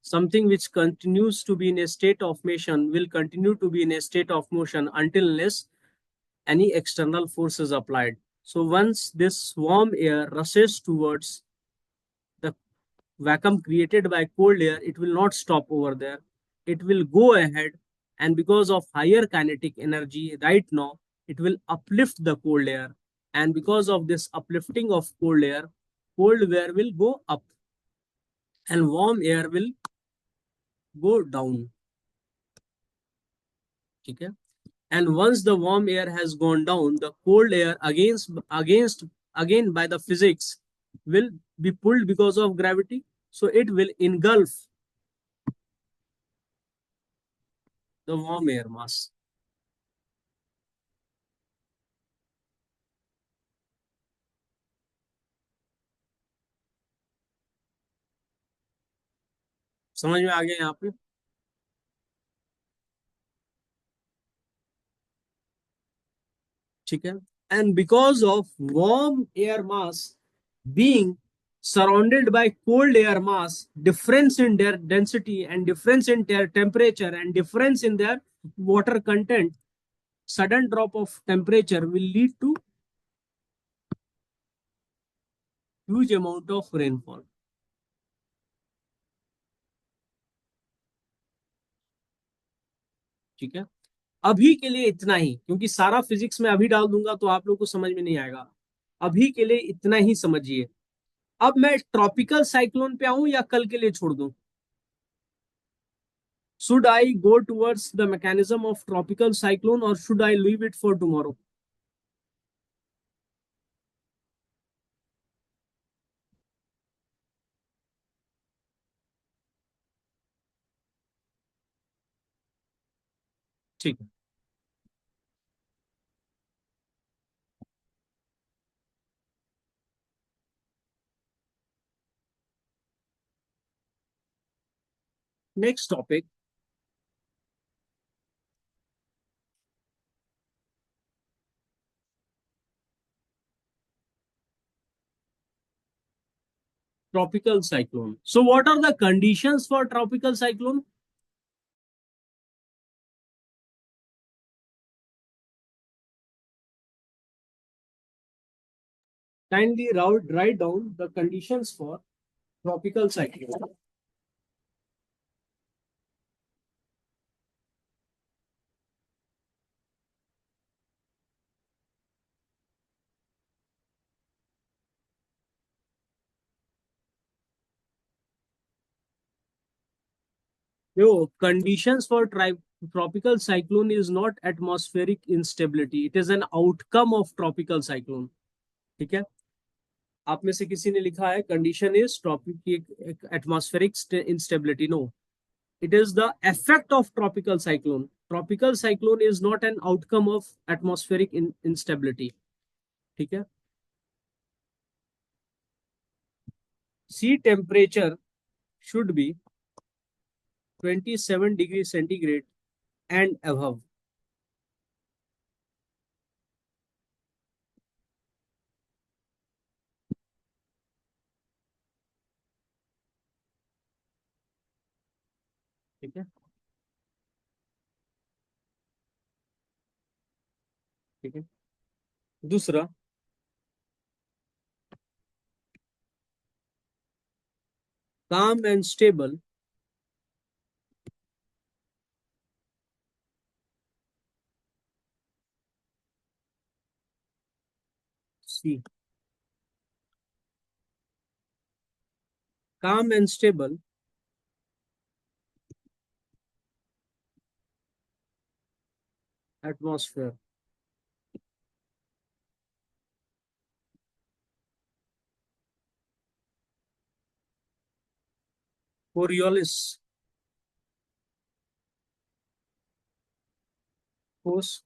Something which continues to be in a state of motion will continue to be in a state of motion until unless any external force is applied. So once this warm air rushes towards the vacuum created by cold air, it will not stop over there. It will go ahead, and because of higher kinetic energy right now, it will uplift the cold air. And because of this uplifting of cold air will go up and warm air will go down. ठीक है. And once the warm air has gone down, the cold air against again by the physics will be pulled because of gravity, so it will engulf the warm air mass. समझ में आ गया यहाँ पे. ठीक है. And because of warm air mass being surrounded by cold air mass, difference in their density and difference in their temperature and difference in their water content, sudden drop of temperature will lead to huge amount of rainfall. ठीक है, अभी के लिए इतना ही, क्योंकि सारा physics में अभी डाल दूंगा तो आप लोग को समझ में नहीं आएगा. अभी के लिए इतना ही समझिए. अब मैं ट्रॉपिकल साइक्लोन पे आऊं या कल के लिए छोड़ दूं. Should I go towards the mechanism of tropical cyclone और should I leave it for tomorrow. ठीक है. Next topic, tropical cyclone. So what are the conditions for tropical cyclone? Kindly write down the conditions for tropical cyclone. Yo, conditions for tropical cyclone is not atmospheric instability. It is an outcome of tropical cyclone. ठीक है. आप में से किसी ने लिखा है condition is tropic atmospheric instability. No, it is the effect of tropical cyclone. Tropical cyclone is not an outcome of atmospheric instability. ठीक है. Sea temperature should be 27 degree centigrade and above. ठीक है. ठीक है. दूसरा, calm and stable sea. Calm and stable atmosphere. Coriolis force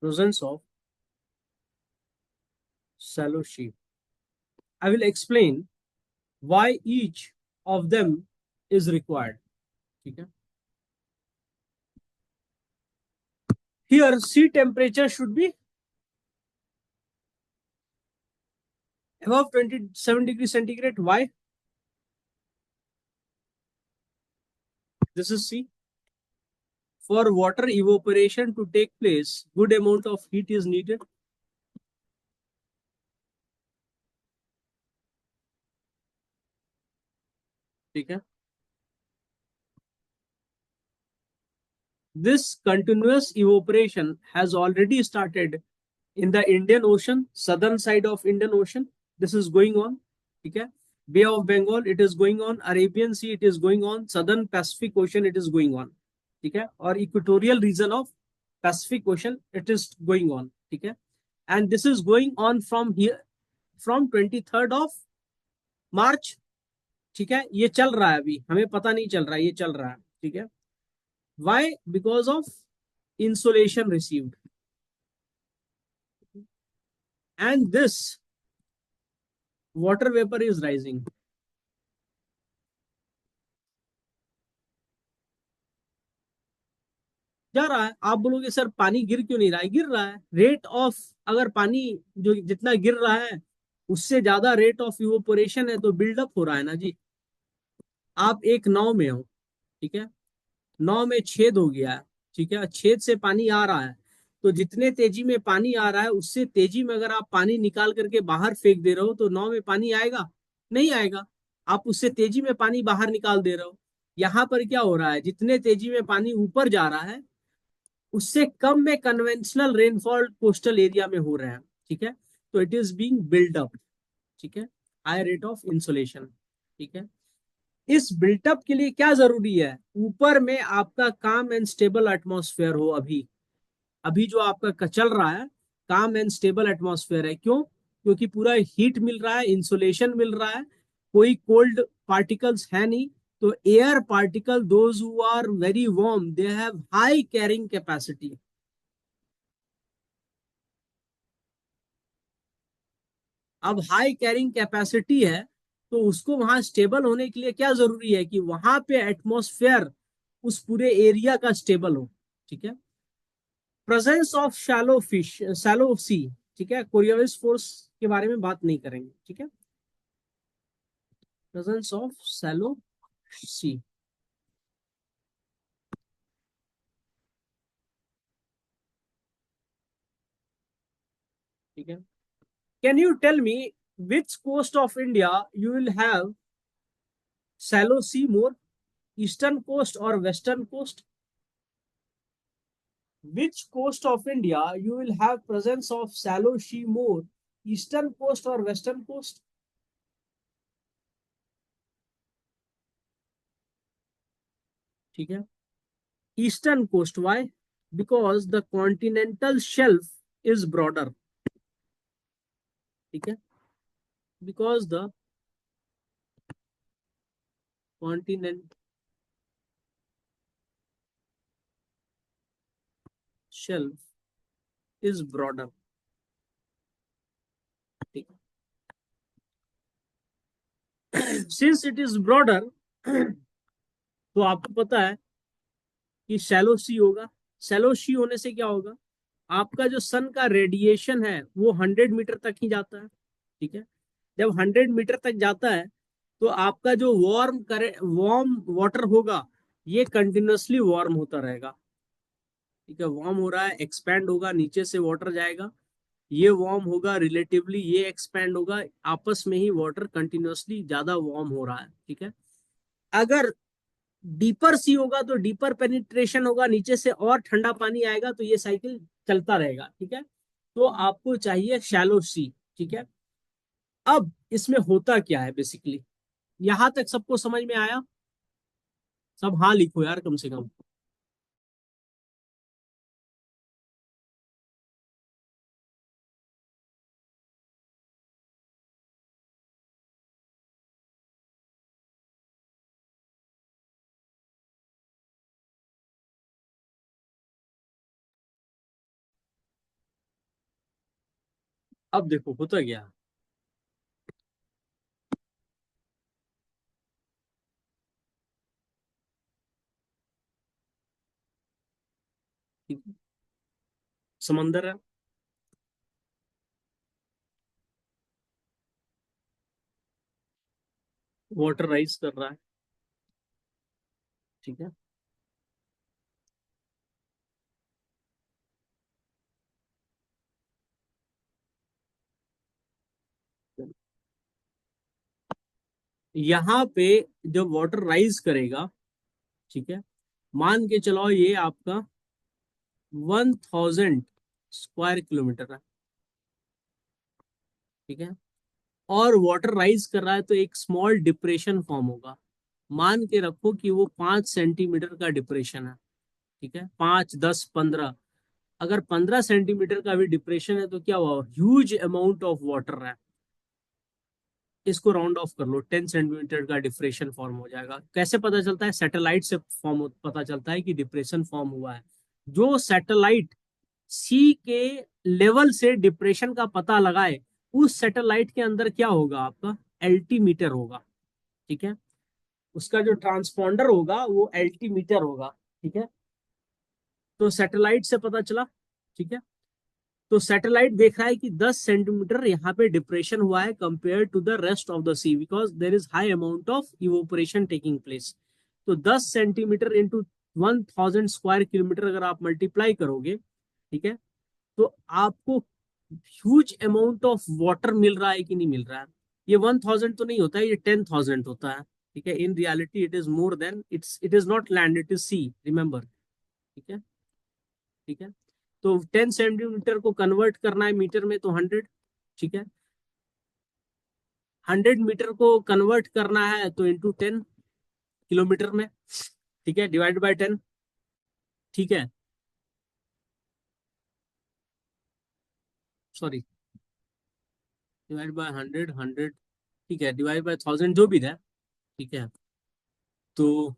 presence of shallow sea. I will explain why each of them is required. ठीक है. Here, sea temperature should be above 27 degrees centigrade. Why? This is sea. For water evaporation to take place, good amount of heat is needed. ठीक है. This continuous evaporation has already started in the Indian Ocean, southern side of Indian Ocean. This is going on. ठीक है. Bay of Bengal, it is going on. Arabian Sea, it is going on. Southern Pacific Ocean, it is going on. ठीक है. और equatorial region of Pacific Ocean, it is going on. ठीक है. And this is going on from here, from 23rd of March. ठीक है. ये चल रहा है अभी, हमें पता नहीं चल रहा है, ये चल रहा है. ठीक है. Why? Because of insolation received. And this water vapor is rising. जा रहा है. आप बोलोगे सर पानी गिर क्यों नहीं रहा है? गिर रहा है. रेट ऑफ, अगर पानी जो जितना गिर रहा है उससे ज्यादा रेट ऑफ इवोपोरेशन है तो बिल्डअप हो रहा है ना जी. आप एक नाव में हो. ठीक है. नाव में छेद हो गया है. ठीक है. छेद से पानी आ रहा है. तो जितने तेजी में पानी आ रहा है उससे तेजी में अगर आप पानी निकाल करके बाहर फेंक दे रहे हो तो नाव में पानी आएगा? नहीं आएगा. आप उससे तेजी में पानी बाहर निकाल दे रहे हो. यहाँ पर क्या हो रहा है, जितने तेजी में पानी ऊपर जा रहा है उससे कम में कन्वेंशनल रेनफॉल कोस्टल एरिया में हो रहा है. ठीक है. तो it is being build up. ठीक है. High rate of insulation. ठीक है. इस बिल्टअप के लिए क्या जरूरी है? ऊपर में आपका काम एंड स्टेबल एटमॉस्फेयर हो. अभी अभी जो आपका चल रहा है काम एंड स्टेबल एटमॉस्फेयर है. क्यों? क्योंकि पूरा हीट मिल रहा है, इंसुलेशन मिल रहा है, कोई कोल्ड पार्टिकल्स है नहीं. तो air particle those who are very warm they have high carrying capacity. अब हाई कैरिंग कैपेसिटी है तो उसको वहां स्टेबल होने के लिए क्या जरूरी है कि वहां पे एटमॉस्फेयर उस पूरे एरिया का स्टेबल हो. ठीक है. Presence of shallow fish, shallow sea. ठीक है. कोरियोलिस फोर्स के बारे में बात नहीं करेंगे. ठीक है. Presence of shallow sea. ठीक है, can you tell me which coast of India you will have shallow sea more, eastern coast or western coast? Which coast of India you will have presence of shallow sea more, eastern coast or western coast? ठीक है, eastern coast. Why? Because the continental shelf is broader. ठीक है, because the continent shelf is broader. ठीक है, since it is broader तो आपको पता है कि शैलो सी होगा. शैलो सी होने से क्या होगा, आपका जो सन का रेडिएशन है वो 100 मीटर तक ही जाता है. ठीक है, जब 100 मीटर तक जाता है तो आपका जो वार्म वाटर होगा ये कंटिन्यूसली वार्म होता रहेगा. ठीक है, वार्म हो रहा है, एक्सपैंड होगा, नीचे से वाटर जाएगा, ये वार्म होगा, रिलेटिवली ये एक्सपैंड होगा, आपस में ही वाटर कंटिन्यूसली ज्यादा वार्म हो रहा है. ठीक है, अगर डीपर सी होगा तो डीपर पेनिट्रेशन होगा, नीचे से और ठंडा पानी आएगा, तो ये साइकिल चलता रहेगा. ठीक है, तो आपको चाहिए शैलो सी. ठीक है, अब इसमें होता क्या है बेसिकली, यहां तक सबको समझ में आया? सब हाँ लिखो यार कम से कम. अब देखो होता क्या. ठीक है? समंदर है, वाटर राइज कर रहा है. ठीक है, यहाँ पे जब वाटर राइज करेगा, ठीक है, मान के चलो ये आपका 1000 स्क्वायर किलोमीटर है. ठीक है, और वाटर राइज कर रहा है तो एक स्मॉल डिप्रेशन फॉर्म होगा. मान के रखो कि वो 5 सेंटीमीटर का डिप्रेशन है. ठीक है, 5, 10, 15. अगर 15 सेंटीमीटर का भी डिप्रेशन है तो क्या हुआ, ह्यूज अमाउंट ऑफ वाटर है. इसको राउंड ऑफ कर लो, 10 सेंटीमीटर का डिप्रेशन फॉर्म हो जाएगा. कैसे पता चलता है, सैटेलाइट से फॉर्म पता चलता है कि डिप्रेशन फॉर्म हुआ है. जो सैटेलाइट सी के लेवल से डिप्रेशन का पता लगाए, उस सैटेलाइट के अंदर क्या होगा, आपका एल्टीमीटर होगा. ठीक है, उसका जो ट्रांसपॉन्डर होगा वो एल्टीमीटर होगा. ठीक है, तो सैटेलाइट से पता चला. ठीक है, तो सैटेलाइट देख रहा है कि 10 सेंटीमीटर यहाँ पे डिप्रेशन हुआ है compare to the rest of the sea, because there is high amount of evaporation taking place. तो 10 सेंटीमीटर इंटू 1000 स्क्वायर किलोमीटर अगर आप मल्टीप्लाई करोगे, ठीक है, तो आपको ह्यूज अमाउंट ऑफ वाटर मिल रहा है कि नहीं मिल रहा है. ये 1000 तो नहीं होता है, ये 10,000 होता है. ठीक है, in reality it is more then, it is not land, it is sea, remember. ठीक है, ठीक है, तो 10 सेंटीमीटर को कन्वर्ट करना है मीटर में तो 100. ठीक है, 100 मीटर को कन्वर्ट करना है तो इंटू 10 किलोमीटर में. ठीक है, डिवाइड बाय 10. ठीक है, सॉरी, डिवाइड बाय 100. ठीक है, डिवाइड बाय 1000 जो भी है. ठीक है, तो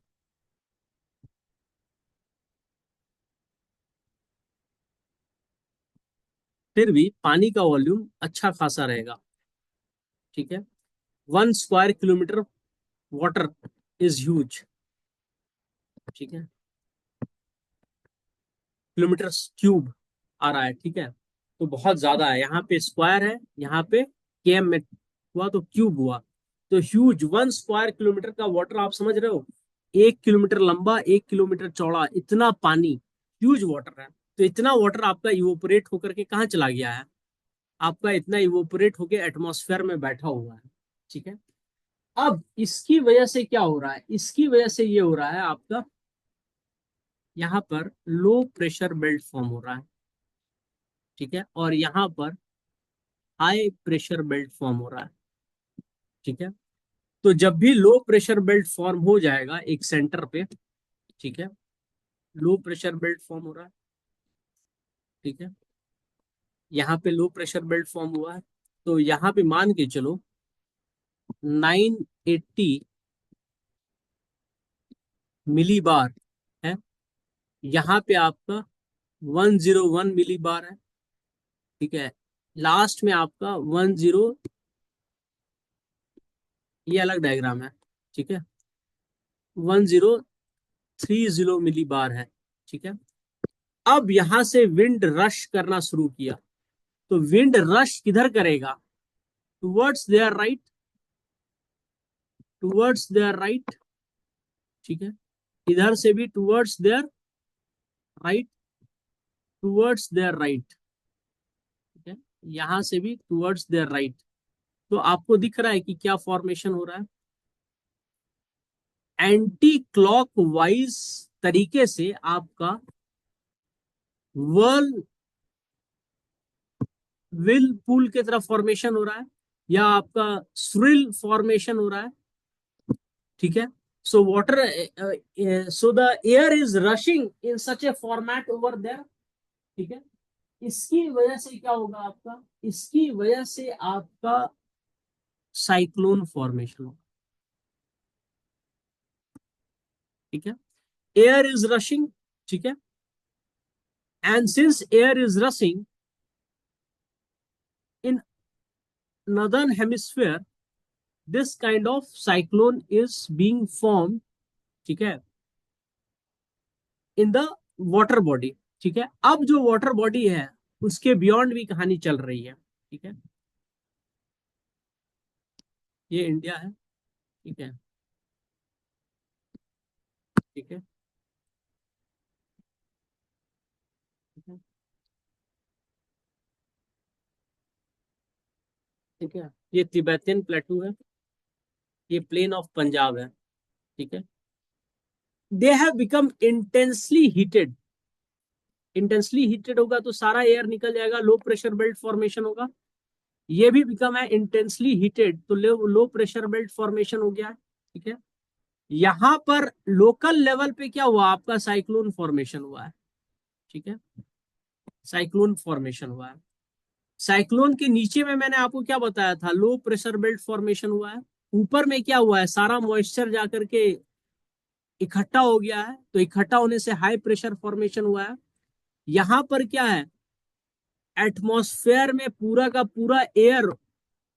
फिर भी पानी का वॉल्यूम अच्छा खासा रहेगा. ठीक है, 1 square kilometre water is huge. ठीक है, किलोमीटर क्यूब आ रहा है. ठीक है, तो बहुत ज्यादा है. यहाँ पे स्क्वायर है, यहाँ पे केएम में हुआ तो क्यूब हुआ, तो ह्यूज. 1 स्क्वायर किलोमीटर का वाटर आप समझ रहे हो, 1 किलोमीटर लंबा, 1 किलोमीटर चौड़ा, इतना पानी, ह्यूज वाटर है. तो इतना वाटर आपका इवोपरेट होकर के कहाँ चला गया है, आपका इतना इवोपरेट होके एटमॉस्फेयर में बैठा हुआ है। ठीक है। अब इसकी वजह से क्या हो रहा है, इसकी वजह से ये हो रहा है आपका यहाँ पर लो प्रेशर बेल्ट फॉर्म हो रहा है। ठीक है। और यहाँ पर हाई प्रेशर बेल्ट फॉर्म हो रहा है। ठीक है। तो जब भी लो प्रेशर बेल्ट फॉर्म हो जाएगा एक सेंटर पे, ठीक है, लो प्रेशर बेल्ट फॉर्म हो रहा है। ठीक है। यहाँ पे लो प्रेशर बेल्ट फॉर्म हुआ है, तो यहाँ पे मान के चलो 980 मिली बार है, यहाँ पे आपका 101 मिली बार है। ठीक है। लास्ट में आपका 10, ये अलग डायग्राम है। ठीक है। 1030 मिली बार है। ठीक है। अब यहां से विंड रश करना शुरू किया, तो विंड रश किधर करेगा, towards their right, towards their right. ठीक है। इधर से भी towards their right, towards their right. ठीक है। यहां से भी टुवर्ड्स देयर राइट। तो आपको दिख रहा है कि क्या फॉर्मेशन हो रहा है, एंटी क्लॉक वाइज तरीके से आपका वर्ल विल पूल की तरफ फॉर्मेशन हो रहा है, या आपका स्रिल फॉर्मेशन हो रहा है। ठीक है। So water, so the air is rushing in such a format over there. ठीक है। इसकी वजह से क्या होगा आपका, इसकी वजह से आपका साइक्लोन फॉर्मेशन होगा। ठीक है। Air is rushing. ठीक है। And since air is rushing in northern hemisphere, this kind of cyclone is being form. ठीक है। In the water body. ठीक है। अब जो वाटर बॉडी है उसके बियॉन्ड भी कहानी चल रही है। ठीक है। ये इंडिया है। ठीक है। ठीक है। ठीक है। ठीक है। ये तिब्बतियन प्लेटू है, ये प्लेन ऑफ पंजाब है। ठीक है। They have become intensely heated. Intensely heated होगा तो सारा एयर निकल जाएगा, लो प्रेशर बेल्ट फॉर्मेशन होगा। ये भी बिकम है इंटेंसली हीटेड, तो लो प्रेशर बेल्ट फॉर्मेशन हो गया है। ठीक है। यहां पर लोकल लेवल पे क्या हुआ, आपका साइक्लोन फॉर्मेशन हुआ है। ठीक है। साइक्लोन फॉर्मेशन हुआ है। साइक्लोन के नीचे में मैंने आपको क्या बताया था, लो प्रेशर बेल्ट फॉर्मेशन हुआ है। ऊपर में क्या हुआ है, सारा मॉइस्चर जाकर के इकट्ठा हो गया है, तो इकट्ठा होने से हाई प्रेशर फॉर्मेशन हुआ है। यहां पर क्या है, एटमॉस्फेयर में पूरा का पूरा एयर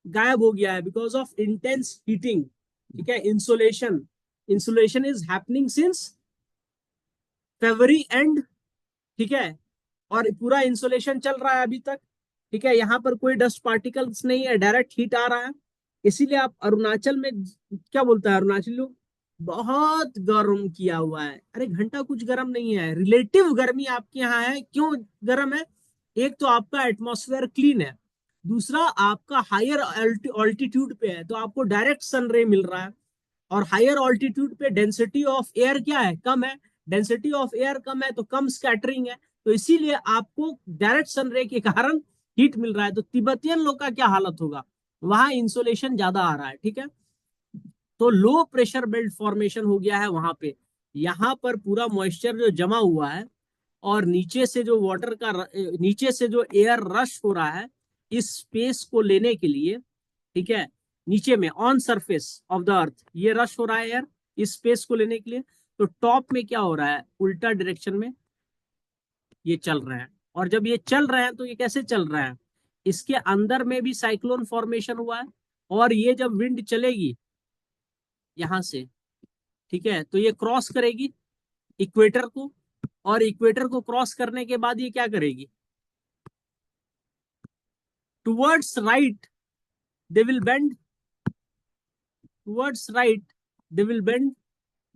गायब हो गया है बिकॉज ऑफ इंटेंस हीटिंग। ठीक है। Insulation, insulation is happening since February end. ठीक है। और पूरा इंसुलेशन चल रहा है अभी तक। ठीक है। यहाँ पर कोई डस्ट पार्टिकल्स नहीं है, डायरेक्ट हीट आ रहा है। इसीलिए आप अरुणाचल में क्या बोलता है अरुणाचल लोग, बहुत गर्म किया हुआ है। अरे घंटा कुछ गर्म नहीं है, रिलेटिव गर्मी आपके यहाँ है। क्यों गर्म है, एक तो आपका एटमॉस्फेयर क्लीन है, दूसरा आपका हायर ऑल्टीट्यूड पे है, तो आपको डायरेक्ट सन रे मिल रहा है। और हायर ऑल्टीट्यूड पे डेंसिटी ऑफ एयर क्या है, कम है। डेंसिटी ऑफ एयर कम है तो कम स्कैटरिंग है, तो इसीलिए आपको डायरेक्ट सन रे के कारण हीट मिल रहा है। तो तिब्बतियन लोग का क्या हालत होगा, वहां इंसोलेशन ज्यादा आ रहा है। ठीक है। तो लो प्रेशर बेल्ट फॉर्मेशन हो गया है वहां पे। यहाँ पर पूरा मॉइस्चर जो जमा हुआ है, और नीचे से जो वाटर का नीचे से जो एयर रश हो रहा है इस स्पेस को लेने के लिए। ठीक है। नीचे में on surface of the earth ये रश हो रहा है एयर, इस स्पेस को लेने के लिए। तो टॉप में क्या हो रहा है, उल्टा डायरेक्शन में ये चल रहे हैं। और जब ये चल रहे हैं तो ये कैसे चल रहे हैं, इसके अंदर में भी साइक्लोन फॉर्मेशन हुआ है। और ये जब विंड चलेगी यहां से, ठीक है, तो ये क्रॉस करेगी इक्वेटर को, और इक्वेटर को क्रॉस करने के बाद ये क्या करेगी, towards right they will bend, towards right they will bend,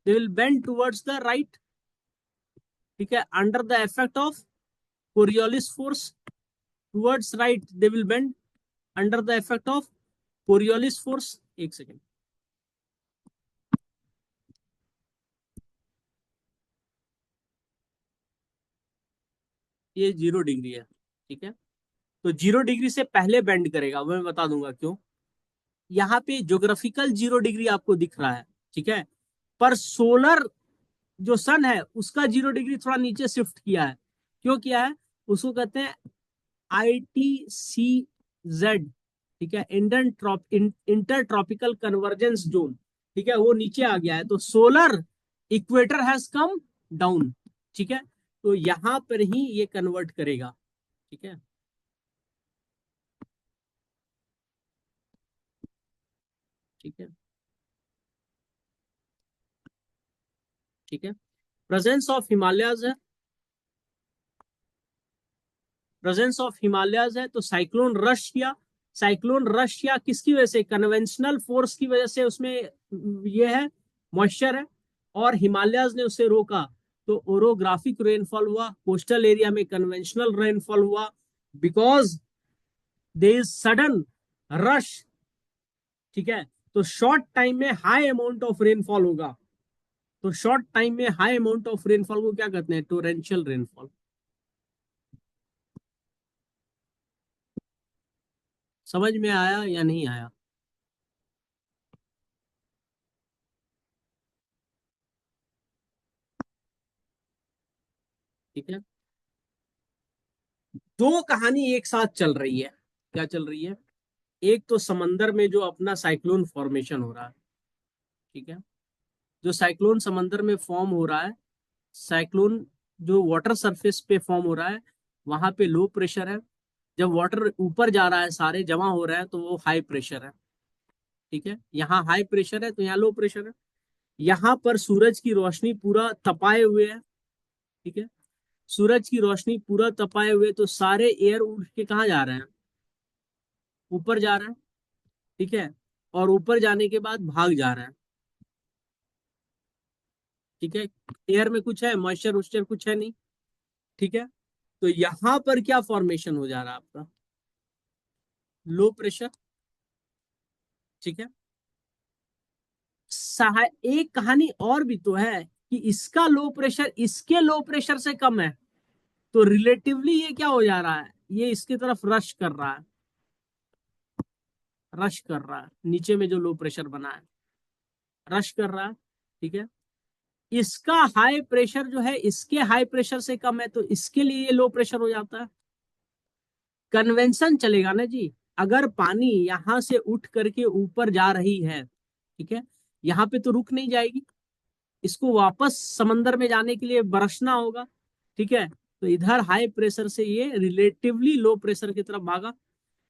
they will bend towards the right. ठीक है। Under the effect of Coriolis force. Towards right they will bend under the effect of Coriolis force. एक second, ये 0 degree है, ठीक है। तो 0 degree से पहले बेंड करेगा, वो मैं बता दूंगा क्यों। यहाँ पे ज्योग्राफिकल 0 डिग्री आपको दिख रहा है, ठीक है, पर सोलर जो सन है उसका 0 डिग्री थोड़ा नीचे शिफ्ट किया है। क्यों किया है? उसको कहते हैं ITCZ, ठीक है, इंटर ट्रॉपिकल कन्वर्जेंस जोन, ठीक है, वो नीचे आ गया है, तो solar equator has come down, ठीक है। तो यहां पर ही ये कन्वर्ट करेगा, ठीक है, ठीक है, ठीक है। प्रेजेंस ऑफ हिमालयाज है, प्रेजेंस ऑफ हिमालयाज है, तो साइक्लोन रश किया। साइक्लोन रश किया किसकी वजह से? कन्वेंशनल फोर्स की वजह से, उसमें ये है, मॉइस्चर है, और हिमालयाज ने उसे रोका। तो ओरोग्राफिक रेनफॉल हुआ, कोस्टल एरिया में कन्वेंशनल रेनफॉल हुआ, because they is sudden rush, ठीक है। तो शॉर्ट टाइम में हाई अमाउंट ऑफ रेनफॉल होगा। तो शॉर्ट टाइम में हाई अमाउंट ऑफ रेनफॉल को क्या कहते हैं? Torrential rainfall. समझ में आया या नहीं आया? ठीक है, दो कहानी एक साथ चल रही है। क्या चल रही है? एक तो समंदर में जो अपना साइक्लोन फॉर्मेशन हो रहा है, ठीक है, जो साइक्लोन समंदर में फॉर्म हो रहा है, साइक्लोन जो वाटर सरफेस पे फॉर्म हो रहा है, वहां पे लो प्रेशर है। जब वाटर ऊपर जा रहा है, सारे जमा हो रहे हैं, तो वो हाई प्रेशर है, ठीक है। यहाँ हाई प्रेशर है तो यहाँ लो प्रेशर है। यहाँ पर सूरज की रोशनी पूरा तपाए हुए है, ठीक है, सूरज की रोशनी पूरा तपाए हुए, तो सारे एयर उड़ के कहाँ जा रहे हैं? ऊपर जा रहे हैं, ठीक है, और ऊपर जाने के बाद भाग जा रहे हैं, ठीक है। एयर में कुछ है, मॉइस्चर उस्चर कुछ है नहीं, ठीक है। तो यहां पर क्या फॉर्मेशन हो जा रहा है आपका? लो प्रेशर, ठीक है। सहाय एक कहानी और भी तो है कि इसका लो प्रेशर इसके लो प्रेशर से कम है, तो रिलेटिवली ये क्या हो जा रहा है? ये इसकी तरफ रश कर रहा है, रश कर रहा है, नीचे में जो लो प्रेशर बना है रश कर रहा है, ठीक है। इसका हाई प्रेशर जो है इसके हाई प्रेशर से कम है, तो इसके लिए ये लो प्रेशर हो जाता है। कन्वेंशन चलेगा ना जी। अगर पानी यहां से उठ करके ऊपर जा रही है, ठीक है, यहाँ पे तो रुक नहीं जाएगी, इसको वापस समंदर में जाने के लिए बरसना होगा, ठीक है। तो इधर हाई प्रेशर से ये रिलेटिवली लो प्रेशर की तरफ भागा,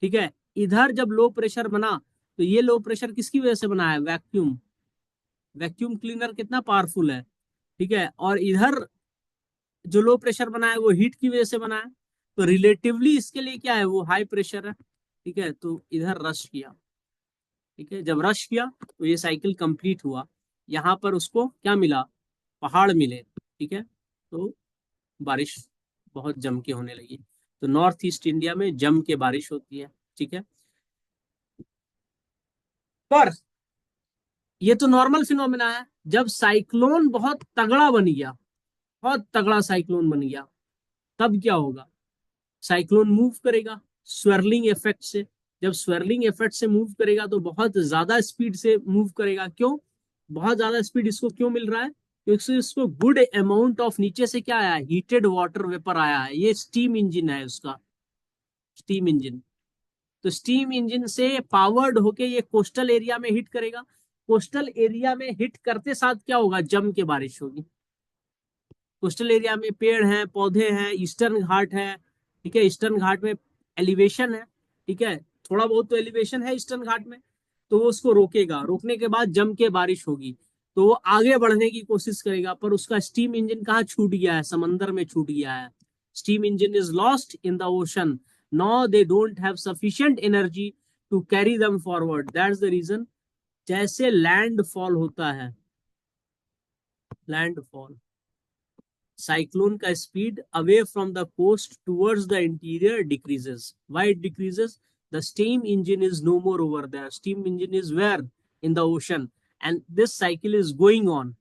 ठीक है। इधर जब लो प्रेशर बना, तो ये लो प्रेशर किसकी वजह से बना है? वैक्यूम। वैक्यूम क्लीनर कितना पावरफुल है, ठीक है। और इधर जो लो प्रेशर बना है वो हीट की वजह से बना है, तो रिलेटिवली इसके लिए क्या है? वो हाई प्रेशर है, ठीक है। तो इधर रश किया, ठीक है, जब रश किया तो ये साइकिल कंप्लीट हुआ। यहाँ पर उसको क्या मिला? पहाड़ मिले, ठीक है। तो बारिश बहुत जम के होने लगी। तो नॉर्थ ईस्ट इंडिया में जम के बारिश होती है, ठीक है। पर ये तो नॉर्मल फिनोमिना है। जब साइक्लोन बहुत तगड़ा बन गया, बहुत तगड़ा साइक्लोन बन गया, तब क्या होगा? साइक्लोन मूव करेगा स्वेरलिंग इफेक्ट से। जब स्वेरलिंग इफेक्ट से मूव करेगा तो बहुत ज्यादा स्पीड से मूव करेगा। क्यों बहुत ज्यादा स्पीड इसको क्यों मिल रहा है? क्योंकि इसको गुड अमाउंट ऑफ नीचे से क्या आया है? हीटेड वाटर वेपर आया है। ये स्टीम इंजन है उसका, स्टीम इंजन। तो स्टीम इंजन से पावर्ड होके ये कोस्टल एरिया में हिट करेगा। कोस्टल एरिया में हिट करते साथ क्या होगा? जम के बारिश होगी। कोस्टल एरिया में पेड़ हैं, पौधे हैं, ईस्टर्न घाट है, ठीक है, ईस्टर्न घाट में एलिवेशन है, ठीक है, थोड़ा बहुत तो एलिवेशन है ईस्टर्न घाट में। तो वो उसको रोकेगा, रोकने के बाद जम के बारिश होगी, तो वो आगे बढ़ने की कोशिश करेगा, पर उसका स्टीम इंजन कहाँ छूट गया है? समंदर में छूट गया है। Steam engine is lost in the ocean. No they don't have sufficient energy to carry them forward, that's the reason. जैसे लैंड फॉल होता है, लैंड फॉल, साइक्लोन का speed away from the coast towards the interior decreases. Why it decreases? The steam engine is no more over there. Steam engine is where? In the ocean. And this cycle is going on.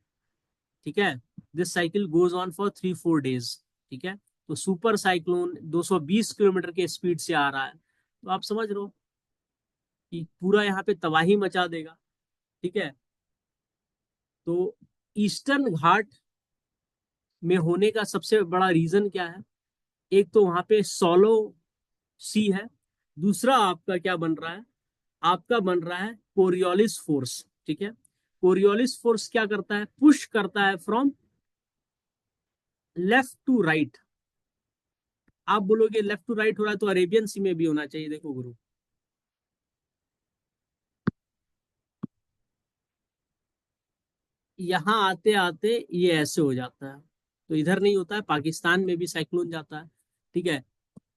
ठीक है, this cycle goes on for 3-4 days. ठीक है, तो super cyclone 220 kilometre के speed से आ रहा है, तो आप समझ रहे हो कि पूरा यहाँ पे तबाही मचा देगा. ठीक है, तो ईस्टर्न घाट में होने का सबसे बड़ा रीजन क्या है? एक तो वहां पे सोलो सी है. दूसरा आपका क्या बन रहा है? आपका बन रहा है कोरियोलिस फोर्स. ठीक है, कोरियोलिस फोर्स क्या करता है? पुश करता है फ्रॉम लेफ्ट टू राइट. आप बोलोगे लेफ्ट टू राइट हो रहा है तो अरेबियन सी में भी होना चाहिए. देखो गुरु, यहाँ आते आते ये ऐसे हो जाता है, तो इधर नहीं होता है. पाकिस्तान में भी साइक्लोन जाता है. ठीक है,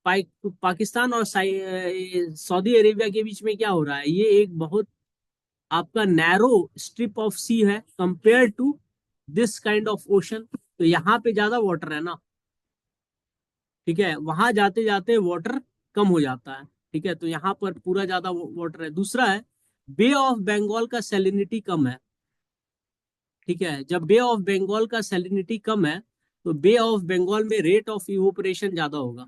पाकिस्तान और सऊदी अरेबिया के बीच में क्या हो रहा है? ये एक बहुत आपका नैरो स्ट्रिप ऑफ सी है compare to this kind of ocean. तो यहाँ पे ज्यादा वाटर है ना. ठीक है, वहां जाते जाते वाटर कम हो जाता है. ठीक है, तो यहाँ पर पूरा ज्यादा वाटर है. दूसरा है, बे ऑफ बंगाल का सैलिनिटी कम है. ठीक है, जब बे ऑफ बंगाल का सैलिनिटी कम है तो बे ऑफ बंगाल में रेट ऑफ इवोपरेशन ज्यादा होगा.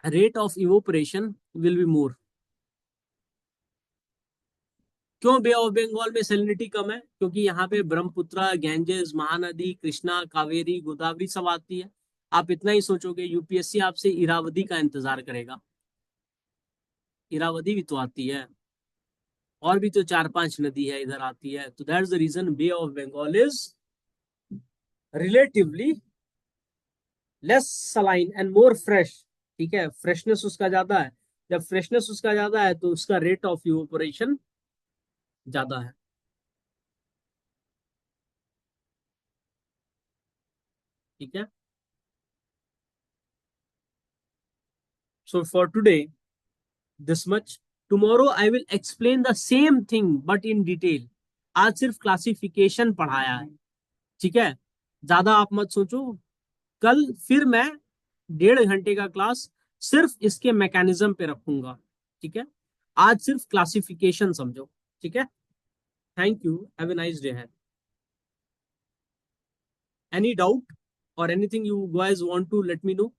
Rate of evaporation will be more. क्यों बे ऑफ बंगाल में सैलिनिटी कम है? क्योंकि यहाँ पे ब्रह्मपुत्र, गैंजेस, महानदी, कृष्णा, कावेरी, गोदावरी सब आती है. आप इतना ही सोचोगे, यूपीएससी आपसे इरावदी का इंतजार करेगा. इरावदी भी तो आती है, और भी तो 4-5 नदी है इधर आती है. तो that's the reason bay of Bengal is relatively less saline and more fresh. ठीक है, फ्रेशनेस उसका ज्यादा है. जब फ्रेशनेस उसका ज्यादा है तो उसका रेट ऑफ इवोपरेशन ज्यादा है. ठीक है, so for today this much. Tomorrow I will explain the same thing but in detail. आज सिर्फ क्लासिफिकेशन पढ़ाया है. ठीक है, ज्यादा आप मत सोचो. कल फिर मैं 1.5 घंटे का क्लास सिर्फ इसके मैकेनिज्म पे रखूंगा. ठीक है, आज सिर्फ क्लासिफिकेशन समझो. ठीक है, thank you, have a nice day है. एनी डाउट और anything you guys want to let me no.